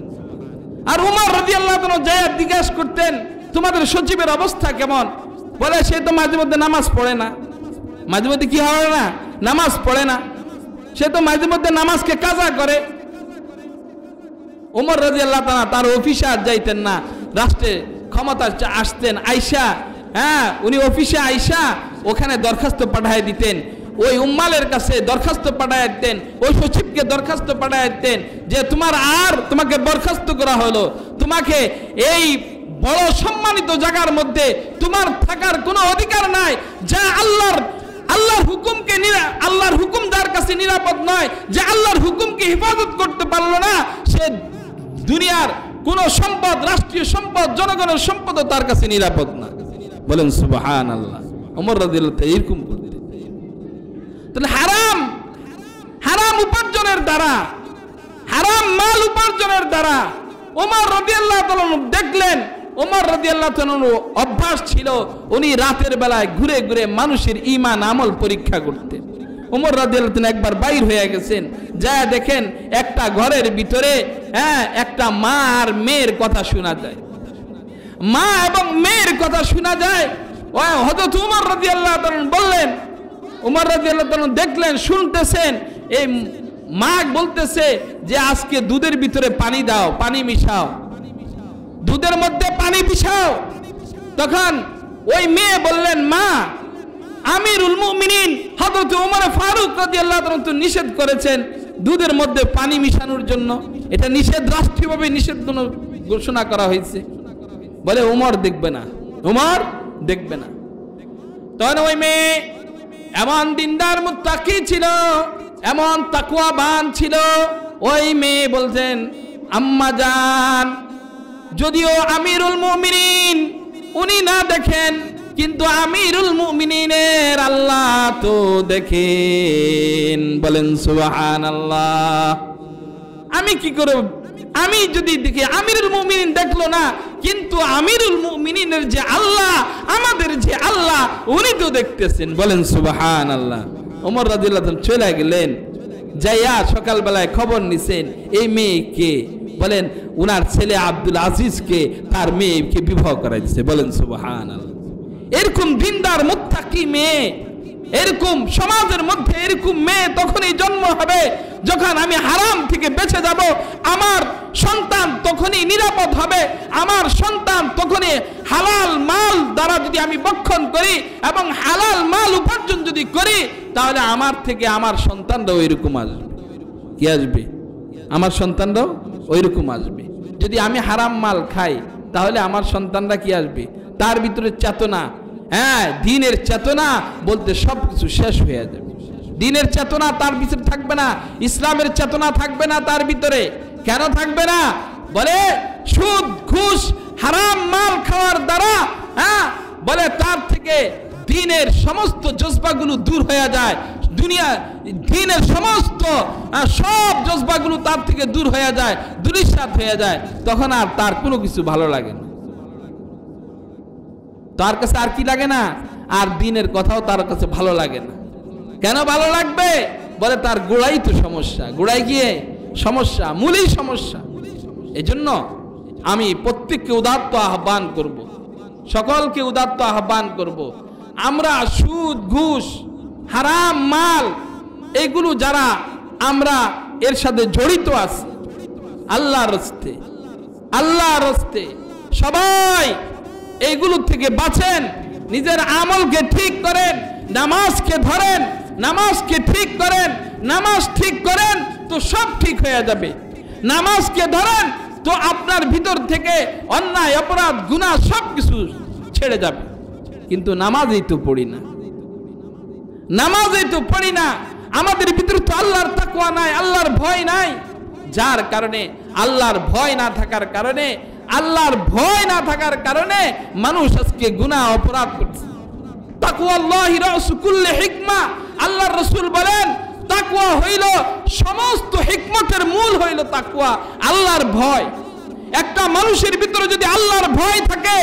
আর উমর রাদিয়াল্লাহু তাআলা যাইয়া জিজ্ঞাসা করতেন তোমাদের সচিবের অবস্থা কেমন? বলে সে তো মাঝে মধ্যে নামাজ পড়ে না। মাঝে মধ্যে কি হয় না? নামাজ পড়ে না, সে তো মাঝে মধ্যে নামাজকে কাজা করে। উমর রাদিয়াল্লাহু তাআলা তার অফিসে আর যাইতেন না, রাষ্ট্রে ক্ষমতা আসতেন আইসা, হ্যাঁ, উনি অফিসে আইসা ওখানে দরখাস্ত পাঠায় দিতেন, ওই উম্মালের কাছে দরখাস্ত পাঠায় দিতেন, ওই সচিবকে দরখাস্ত পাঠায় দিতেন যে তোমাকে বরখাস্ত করা হলো, তোমাকে এই বড় সম্মানিত জায়গার মধ্যে তোমার থাকার কোনো অধিকার নাই, যা আল্লাহর হুকুমকে, আল্লাহর হুকুম যার কাছে নিরাপদ নয়, যে আল্লাহর হুকুমকে হেফাজত করতে পারলো না, সে দুনিয়ার কোন সম্পদ, রাষ্ট্রীয় সম্পদ, জনগণের সম্পদও তার কাছে নিরাপদ না। বলেন সুবহানাল্লাহ। ওমর রাদিয়াল্লাহু তাআলা এরকম বলতেন। তাহলে হারাম হারাম উপার্জনের দ্বারা, হারাম মাল উপার্জনের দ্বারা ওমর রাদিয়াল্লাহু তাআলা দেখলেন, ওমর রাদিয়াল্লাহু তাআলা অভ্যাস ছিল উনি রাতের বেলায় ঘুরে ঘুরে মানুষের ঈমান আমল পরীক্ষা করতেন। ওমর রাদিয়াল্লাহু তাআলা একবার বাইর হয়ে গেছেন, যা দেখেন একটা ঘরের ভিতরে একটা মা আর মেয়ের কথা শোনা যায়, মা এবং মেয়ের কথা শোনা যায়। হযরত ওমর রাদিয়াল্লাহু তাআলা বললেন, ওমর রাদিয়াল্লাহু তাআলা দেখলেন, শুনতেছেন এই মা বলতেছে যে আজকে দুধের ভিতরে পানি দাও, পানি মিশাও, দুধের মধ্যে পানি মিশাও। তখন ওই মেয়ে বললেন, মা আমিরুল মুমিনিন হযরত ওমর ফারুক রাদিয়াল্লাহু তাআলা তো নিষেধ করেছেন দুধের মধ্যে পানি মিশানোর জন্য, এটা নিষেধ, রাষ্ট্রীয়ভাবে নিষেধ ঘোষণা করা হয়েছে। বলে ওমর দেখবে না, ওমর দেখবে না। তখন ওই মেয়ে এমন দিনদার মুত্তাকি ছিল, এমন তাকওয়াবান ছিল, ওই মেয়ে বলছেন, আম্মা জান, যদিও আমিরুল মুমিনিন উনি না দেখেন, কিন্তু আমিরুল মুমিনিনের আল্লাহ তো দেখেন। বলেন সুবহানাল্লাহ। আমি কি করব, আমি যদি দেখি, আমিরুল মুমিনিন দেখলো না, কিন্তু আমিরুল মুমিনিনের যে আল্লাহ, আমাদের যে আল্লাহ, উনি তো দেখতেছেন। বলেন সুবহানাল্লাহ। ওমর রাদিয়াল্লাহু তাআলা চলে গেলেন, যাইয়া সকালবেলায় খবর নিছেন এই মেয়েকে, বলেন উনার ছেলে আব্দুল আজিজকে তার মেয়েকে বিবাহ করাই দিচ্ছে। বলেন সুবহানাল্লাহ। এরকম দিনদার মুত্তাকি মেয়ে, এরকম সমাজের মধ্যে এরকম মেয়ে তখনই জন্ম হবে যখন আমি হারাম থেকে বেঁচে যাব, আমার সন্তান তখনই নিরাপদ হবে, আমার সন্তান তখনই হালাল মাল দ্বারা যদি আমি বক্ষণ করি এবং হালাল মাল উপার্জন যদি করি, তাহলে আমার থেকে আমার সন্তানরাও এরকম আসবে। কি আসবে? আমার সন্তানরাও ওইরকম আসবে। যদি আমি হারাম মাল খাই, তাহলে আমার সন্তানরা কি আসবে? তার ভিতরে চেতনা, দ্বীনের চেতনা বলতে সবকিছু শেষ হয়ে যাবে। দ্বীনের চেতনা তার ভিতরে থাকবে না, ইসলামের চেতনা থাকবে না তার ভিতরে। কেন থাকবে না? বলে সুদ ঘুষ হারাম মাল খাওয়ার দ্বারা বলে তার থেকে দ্বীনের সমস্ত জজবাগুলো দূর হয়ে যায়, দুনিয়া দ্বীনের সমস্ত সব জজবাগুলো তার থেকে দূর হয়ে যায়, দুরিশাত হয়ে যায়। তখন আর তার কোনো কিছু ভালো লাগে না, তার কাছে আর কি লাগে না, আর দ্বীনের কথাও তার কাছে ভালো লাগে না। কেন ভালো লাগবে? বলে তার গোড়াই তো সমস্যা, গোড়ায় গিয়ে সমস্যা, মূলেই সমস্যা। এই জন্য আমি প্রত্যেককে উদাত্ত আহ্বান করব, সকলকে উদাত্ত আহ্বান করব, আমরা সুদ ঘুষ হারাম মাল এগুলো যারা আমরা এর সাথে জড়িত আছি, আল্লাহর রাস্তে, আল্লাহর রাস্তে সবাই এইগুলো থেকে বাঁচেন, নিজের আমলকে ঠিক করেন, নামাজকে ধরেন, নামাজকে ঠিক করেন, নামাজ ঠিক করেন তো সব ঠিক হয়ে যাবে। নামাজকে ধরেন তো আপনার ভিতর থেকে অন্যায় অপরাধ গুনাহ সব কিছু ছেড়ে যাবে। কিন্তু নামাজই তো পড়ি না, নামাজই তো পড়ি না, আমাদের ভিতরে তো আল্লাহর তাকওয়া নাই, আল্লাহর ভয় নাই। যার কারণে আল্লাহর ভয় না থাকার কারণে, আল্লাহর ভয় না থাকার কারণে মানুষ আজকে গুনাহ অপরাধ করছে। তাকওয়াল্লাহি রাসু কুল্লি হিকমা, আল্লাহর রাসূল বলেন তাকওয়া হইল সমস্ত হিকমতের মূল হইল তাকওয়া, আল্লাহর ভয়। একটা মানুষের ভিতরে যদি আল্লাহর ভয় থাকে,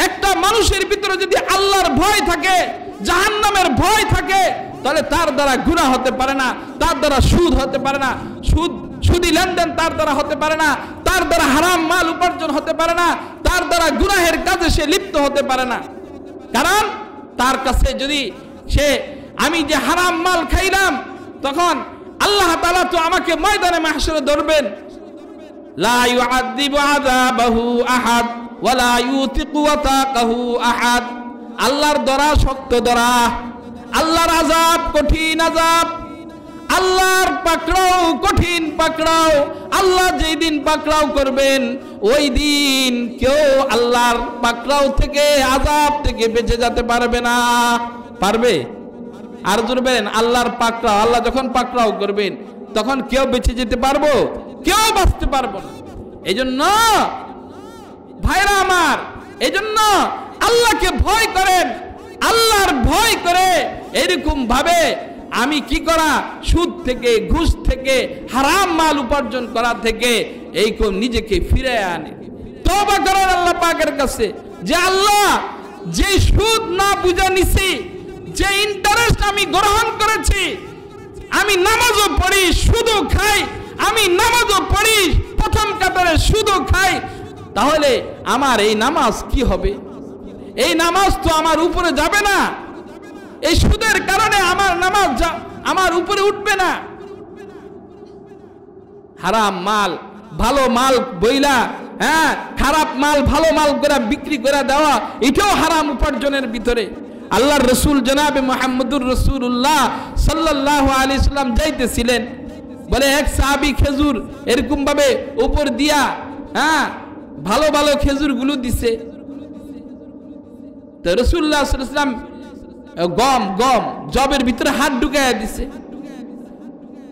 একটা মানুষের ভিতরে যদি আল্লাহর ভয় থাকে, জাহান্নামের ভয় থাকে, তাহলে তার দ্বারা গুনাহ হতে পারে না, তার দ্বারা সুদ হতে পারে না, সুদি লেনদেন তার দ্বারা হতে পারে না, তার দ্বারা হারাম মাল উপার্জন হতে পারে না, তার দ্বারা গুনাহের কাজে সে লিপ্ত হতে পারে না। কারণ তার কাছে যদি সে আমি যে হারাম মাল খাইলাম, তখন আল্লাহ তাআলা তো আমাকে ময়দানে মাহশরে ধরবেন। লা ইউআযিবু আযাবাহু আহাদ ওয়া লা ইউতিকু ওয়াতাকাহু আহাদ। আল্লাহর ধরা শক্ত ধরা, আল্লাহর আযাব কঠিন আযাব, আল্লাহর পাকড়াও কঠিন পাকড়াও। আল্লাহ যেই দিন পাকড়াও করবেন, ওই দিন কেউ আল্লাহর পাকড়াও থেকে, আযাব থেকে বেঁচে যেতে পারবে না। পারবে? আর জোরবেন আল্লাহর পাকড়াও, আল্লাহ যখন পাকড়াও করবেন তখন কেউ বেঁচে যেতে পারবো? কেউ বাঁচতে পারবো না। এই জন্য ভাইরা আমার, এই জন্য আল্লাহকে ভয় করেন, আল্লাহর ভয় করে এরকম ভাবে আমি কি করা, সুদ থেকে, ঘুষ থেকে, হারাম মাল উপার্জন করা থেকে এই নিজেকে ফিরে আনে। তওবা করার আল্লাহ পাকের কাছে যে আল্লাহ, যে সুদ না বুঝা নিছি, যে ইন্টারেস্ট আমি গ্রহণ করেছি, আমি নামাজও পড়ি সুদও খাই, আমি নামাজও পড়ি প্রথম কাতারে সুদও খাই, তাহলে আমার এই নামাজ কি হবে? এই নামাজ তো আমার উপরে যাবে না, এই সুদের কারণে আমার নামাজ আমার উপরে উঠবে না। হারাম মাল ভালো মাল বইলা, হ্যাঁ, খারাপ মাল ভালো মাল করে বিক্রি করে দেওয়া, এটাও হারাম উপার্জনের ভিতরে। আল্লাহর রসুল জনাবে মুহাম্মদুর রাসূলুল্লাহ সাল্লাল্লাহু আলাইহি সাল্লাম যাইতেছিলেন, বলে এক সাহাবী খেজুর এরকম ভাবে উপর দিয়া, হ্যাঁ, ভালো ভালো খেজুর গুলো দিছে। তো রাসূলুল্লাহ সাল্লাল্লাহু আলাইহি সাল্লাম গম জবের ভিতরে হাত ঢুকাইয়া দিছে।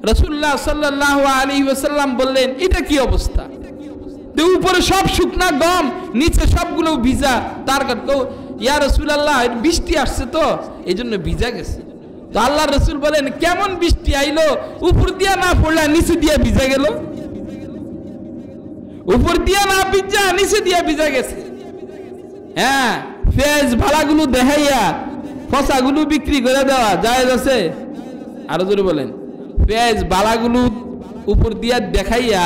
রাসূলুল্লাহ সাল্লাল্লাহু আলাইহি ওয়াসাল্লাম বললেন, এটা কি অবস্থা? উপরে সব শুকনা গম, নিচে সবগুলো ভিজা। তার ইয়া রাসূলুল্লাহ, বৃষ্টি আসছে তো এই জন্য ভিজা গেছে। তো আল্লাহর রাসূল বলেন, কেমন বৃষ্টি আইলো? উপর দিয়া না পড়লা নিচে দিয়া ভিজা গেল, উপর দিয়া না ভিজা নিচে দিয়া ভিজা গেছে। হ্যাঁ, পেঁয়াজ ভাড়াগুলো দেখাইয়া ফসাগুলো বিক্রি করে দেওয়া জায়েজ আছে? আরো জোরে বলেন। পেঁয়াজ বালাগুলো উপর দিয়া দেখাইয়া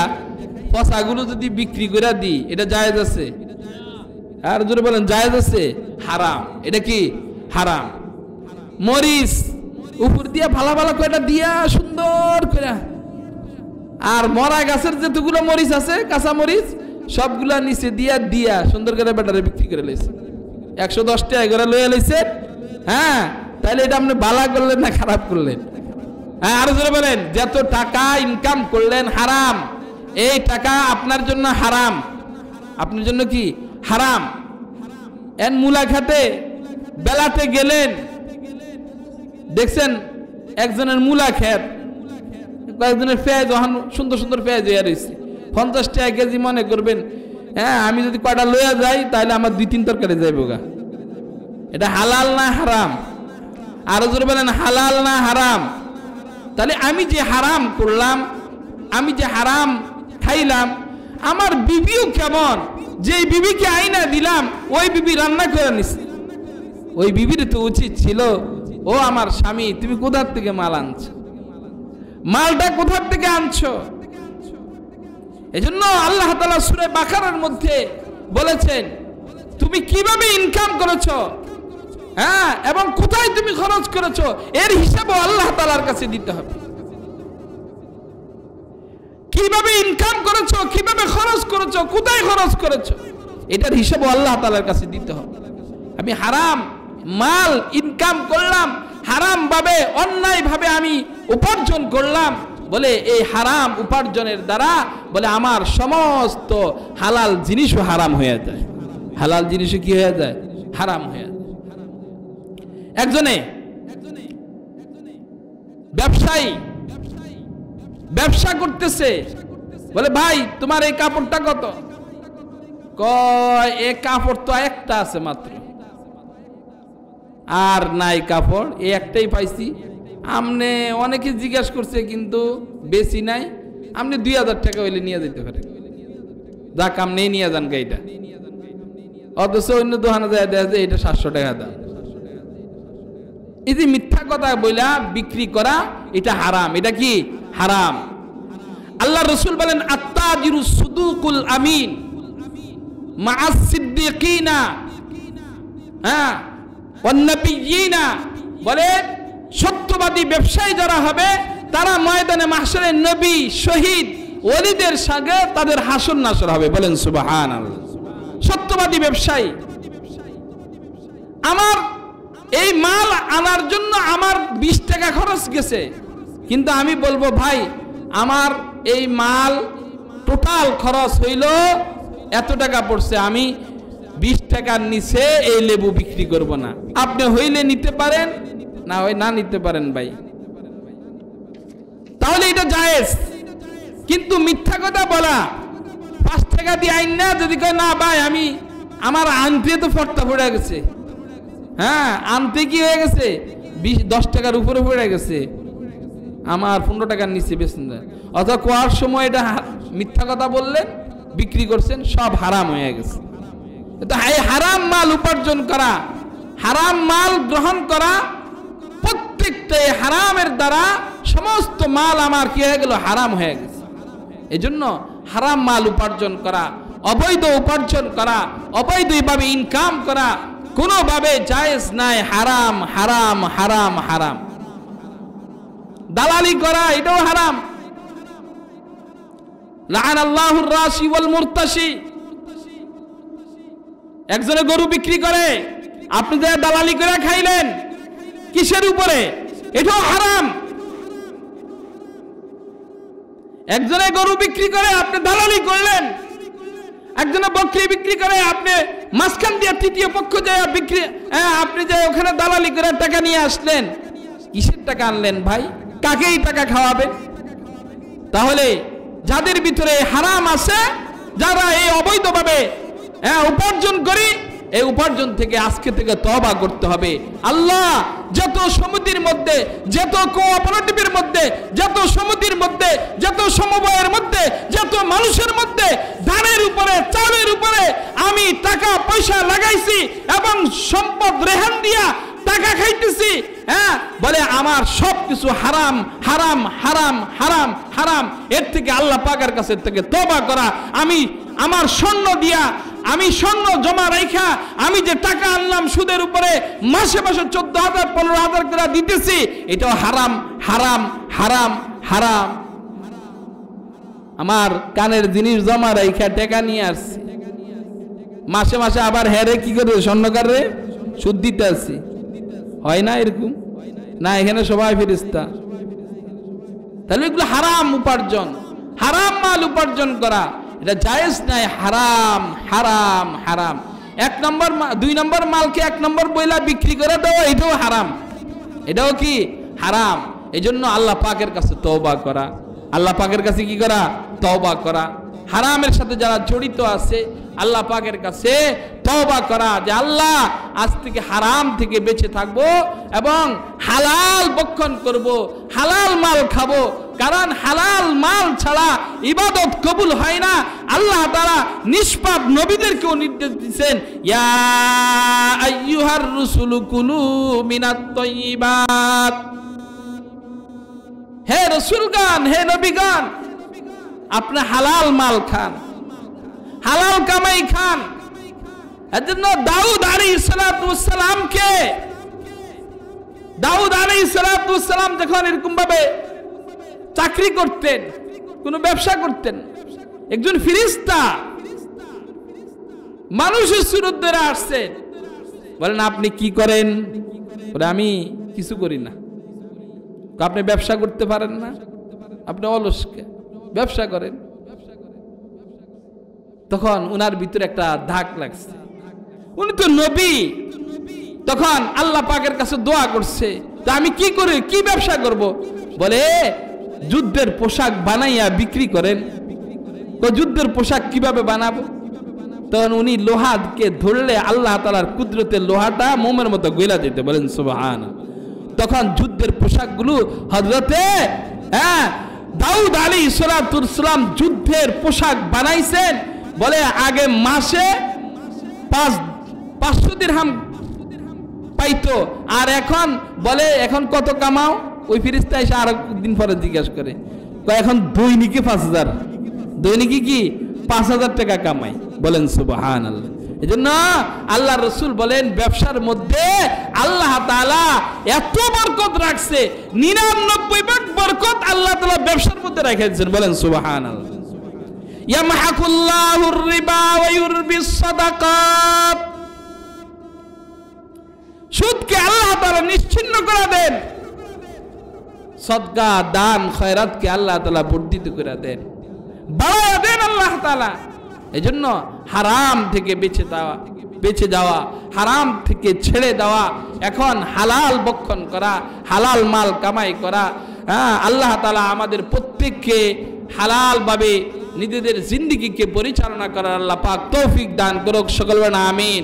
ফসাগুলো যদি বিক্রি করে দিই, এটা জায়েজ আছে? আর জোরে বলেন, জায়েজ আছে? হারাম। এটা কি? হারাম। মরিচ উপর দিয়া ভালো ভালো কয়টা দিয়া সুন্দর করে, আর মরা গাছের যেতগুলো মরিচ আছে কাঁচা মরিচ সবগুলা নিচে দিয়া দিয়া সুন্দর করে ব্যাটারে বিক্রি করে লাইছে। 110 টাকা করে লইয়া লাইছে। হ্যাঁ, তাহলে এটা আপনি বালা করলেন না খারাপ করলেন? হ্যাঁ, আরো জোরে বলেন। যত টাকা ইনকাম করলেন হারাম, এই টাকা আপনার জন্য হারাম। আপনার জন্য কি? হারাম। এন মুলা খাতে বেলাতে গেলেন, দেখছেন একজনের মুলা খেত, কয়েকজনের পেঁয়াজ সুন্দর সুন্দর পেঁয়াজ হইয়া রয়েছে, 50 টাকা কেজি মনে করবেন। হ্যাঁ, আমি যদি কয়টা লইয়া যাই তাহলে আমার 2-3 তরকারি যাইব গা। এটা হালাল না হারাম? আরো জোরে বলেন, হালাল না হারাম? তাহলে আমি যে হারাম করলাম, আমি যে হারাম খাইলাম, আমার বিবিও কেমন, যে বিবিকে আইনা দিলাম ওই বিবি রান্না করে নিছে। ওই বিবির তো উচিত ছিল, ও আমার স্বামী, তুমি কোথার থেকে মাল আনছো, মালটা কোথার থেকে আনছো? এজন্য আল্লাহ তাআলা সূরা বাকারার মধ্যে বলেছেন, তুমি কিভাবে ইনকাম করেছো, হ্যাঁ, এবং কোথায় তুমি খরচ করেছো, এর হিসাবও আল্লাহ তাআলার কাছে দিতে হবে। কিভাবে ইনকাম করেছো, কিভাবে খরচ করেছো, কোথায় খরচ করেছো, এটার হিসাবও আল্লাহ তাআলার কাছে দিতে হবে। আমি হারাম মাল ইনকাম করলাম, হারাম ভাবে অন্যায় ভাবে আমি উপার্জন করলাম, বলে এই হারাম উপার্জনের দ্বারা বলে আমার সমস্ত হালাল জিনিসও হারাম হয়ে যায়। হালাল জিনিসও কি হয়ে যায়? হারাম হয়ে যায়। একজনে ব্যবসায়ী ব্যবসা করতেছে, বলে ভাই তোমার এই কাপড়টা কত? কয় এই কাপড় তো একটা আছে মাত্র, আর নাই কাপড়, এই একটাই পাইছি। আমনে অনেকে জিজ্ঞাসা করছে কিন্তু বেশি নাই, আপনি 2000 টাকা হইলে নিয়ে যেতে পারেন, যাক আপনি নিয়ে যান গাইটা। অথচ অন্য দোকানে যায় দেখা যায় এটা 700 টাকা দাম। এই যে মিথ্যা কথা বইলা বিক্রি করা, এটা হারাম। এটা কি? হারাম। আল্লাহ রাসূল বলেন, আত্তাজিরু সুদুকুল আমিন মা'আস সিদ্দিকিনা, হ্যাঁ, ওয়ান নাবিয়িনা, বলে সত্যবাদী ব্যবসায়ী যারা হবে তারা ময়দানে মাহশারে নবী, শহীদ, ওলিদের সঙ্গে তাদের হাসর নাসর হবে। বলেন সুবহানাল্লাহ। সত্যবাদী ব্যবসায়ী। আমার এই মাল আনার জন্য আমার 20 টাকা খরচ গেছে, কিন্তু আমি বলবো ভাই আমার এই মাল টোটাল খরচ হইল এত টাকা পড়ছে, আমি 20 টাকার নিচে এই লেবু বিক্রি করব না। আপনি হইলে নিতে পারেন, না হয় না নিতে পারেন ভাই, তাহলে এটা জায়েজ। কিন্তু মিথ্যা কথা বলা, 5 টাকা দিয়ে আইন না, যদি কয় না ভাই আমি আমার আনতে তো ফটটা পড়ে গেছে, হ্যাঁ, আনতে কি হয়ে গেছে 10 টাকার উপরে পড়ে গেছে, আমার 15 টাকার নিচে বেচেন না, অথবা কোয়ার সময় এটা মিথ্যা কথা বললেন, বিক্রি করছেন, সব হারাম হয়ে গেছে। তো এই হারাম মাল উপার্জন করা, হারাম মাল গ্রহণ করা, প্রত্যেকটা হারামের দ্বারা সমস্ত মাল আমার কি হয়ে গেল, হারাম হয়ে গেছে। এই জন্য হারাম মাল উপার্জন করা, অবৈধ উপার্জন করা, অবৈধভাবে ইনকাম করা কোনোভাবে জায়েজ নাই, হারাম হারাম হারাম হারাম। দালালি করা এটাও হারাম। লাআনাল্লাহুর রাশি ওয়াল মুরতাশি, একজনে গরু বিক্রি করে, আপনি যে দালালি করে খাইলেন, কিসের উপরে? এটাও হারাম। একজনে গরু বিক্রি করে, আপনি দালালি করলেন। একজনে বকরি বিক্রি করে, আপনি মাঝখান দিয়ে তৃতীয় পক্ষ যায় বিক্রি, আপনি যে ওখানে দালালি করে টাকা নিয়ে আসলেন, কিসের টাকা আনলেন ভাই? কাকেই টাকা খাওয়াবেন? তাহলে যাদের ভিতরে হারাম আছে, যারা এই অবৈধভাবে উপার্জন করি, এই উপার্জন থেকে আজকে থেকে তওবা করতে হবে। আল্লাহ যত সমিতির মধ্যে, যত কোঅপারেটিভের মধ্যে, যত সমিতির মধ্যে, যত সমবায়ের মধ্যে, যত মানুষের মধ্যে ধানের উপরে, চালের উপরে আমি টাকা পয়সা লাগাইছি এবং সম্পদ রেহান দিয়া টাকা খাইতেছি, বলে আমার সবকিছু হারাম হারাম হারাম হারাম হারাম। এর থেকে আল্লাহ পাকের কাছে থেকে তওবা করা। আমি আমার স্বর্ণ দিয়া, আমি স্বর্ণ জমা রাখা, আমি যে টাকা আনলাম সুদের উপরে, মাসে মাসে 14,000 15,000 করে দিতেছি, এটাও হারাম হারাম হারাম হারাম। আমার কানের জিনিস জমা রাখা টাকা নিয়ে আসছি, মাসে মাসে আবার হেরে কি করে স্বর্ণকারে সুদ দিতে আসছি, হয় না এরকম? না, এখানে সবাই ফেরেশতা। তাহলে এগুলো হারাম উপার্জন, হারাম মাল উপার্জন করা, এটা জায়েজ নাই, হারাম হারাম হারাম। 1 নম্বর 2 নম্বর মালকে 1 নম্বর বইলা বিক্রি করে দেওয়া, এটাও হারাম, এটাও কি হারাম। এই জন্য আল্লাহ পাকের কাছে তওবা করা, আল্লাহ পাকের কাছে কি করা? তওবা করা। হারামের সাথে যারা জড়িত আছে, আল্লাহ পাকের কাছে তওবা করা, যে আল্লাহ আজ থেকে হারাম থেকে বেঁচে থাকবো এবং হালাল ভক্ষণ করব, হালাল মাল খাবো। কারণ হালাল মাল ছাড়া ইবাদত কবুল হয় না। আল্লাহ তাআলা নিষ্পাপ নবীদেরকেও নির্দেশ দিয়েছেন, ইয়া আইয়ুহার রুসুলু কুলু মিনাত তাইয়্যিবাত, হে রাসূলগণ, হে নবীগণ, আপনি হালাল মাল খান, হালাল কামাই খান। এজন্য দাউদ আলাইহিস সালাতু ওয়াস সালামকে, দাউদ আলাইহিস সালাতু ওয়াস সালাম যখন এরকম ভাবে চাকরি করতেন, কোন ব্যবসা করতেন, একজন ফেরেশতা মানুষের সুরত ধরে আসছেন, বলেন আপনি কি করেন? বলে আমি কিছু করি না। আপনি ব্যবসা করতে পারেন না? আপনি অলসকে ব্যবসা করেন। তখন উনার ভিতরে একটা ধাক লাগছে, উনি তো নবী। তখন আল্লাহ পাকের কাছে দোয়া করছে, তা আমি কি করে, কি ব্যবসা করব? বলে যুদ্ধের পোশাক বানাইয়া বিক্রি করেন। তো যুদ্ধের পোশাক কিভাবে বানাবো? তখন উনি লোহাকে ধরলে আল্লাহ তাআলার কুদরতে লোহাটা মোমের মতো গইলা যেত, বলেন সুবহানাল্লাহ। তখন যুদ্ধের পোশাকগুলো হযরতে দাউদ আলাইহিস সালাম যুদ্ধের পোশাক বানাইছেন। বলে আগে মাসে 500 দিরহাম পাইতো, আর এখন বলে এখন কত কামাও? ওই ফেরেশতা এসে আর দিন পরে জিজ্ঞাসা করে, এখন দৈনিকে 5,000, দৈনিকে কি 5,000 টাকা কামাই, বলেন সুবহানাল্লাহ। এজন্য আল্লাহ রাসূল বলেন, ব্যবসার মধ্যে আল্লাহ তাআলা এত বরকত রাখছে, 99 ভাগ বরকত আল্লাহ তাআলা ব্যবসার মধ্যে রেখেছেন, বলেন সুবহানাল্লাহ। ইয়ামহাকুল্লাহুর রিবা ওয়া ইউরবিস সাদাকাত, সুদকে আল্লাহ তাআলা নিশ্চিহ্ন করে দেন, সদকা দান খয়রাতকে আল্লাহ তাআলা বর্ধিত করে দেন, বাড়ায়া দেন আল্লাহ তাআলা। এজন্য হারাম থেকে বেঁচে যাওয়া, হারাম থেকে ছেড়ে দেওয়া, এখন হালাল ভক্ষণ করা, হালাল মাল কামাই করা। আল্লাহ তাআলা আমাদের প্রত্যেককে হালাল ভাবে নিজেদের জিন্দেগিকে পরিচালনা করার আল্লাহ পাক তৌফিক দান করুক। সকল বলেন আমিন।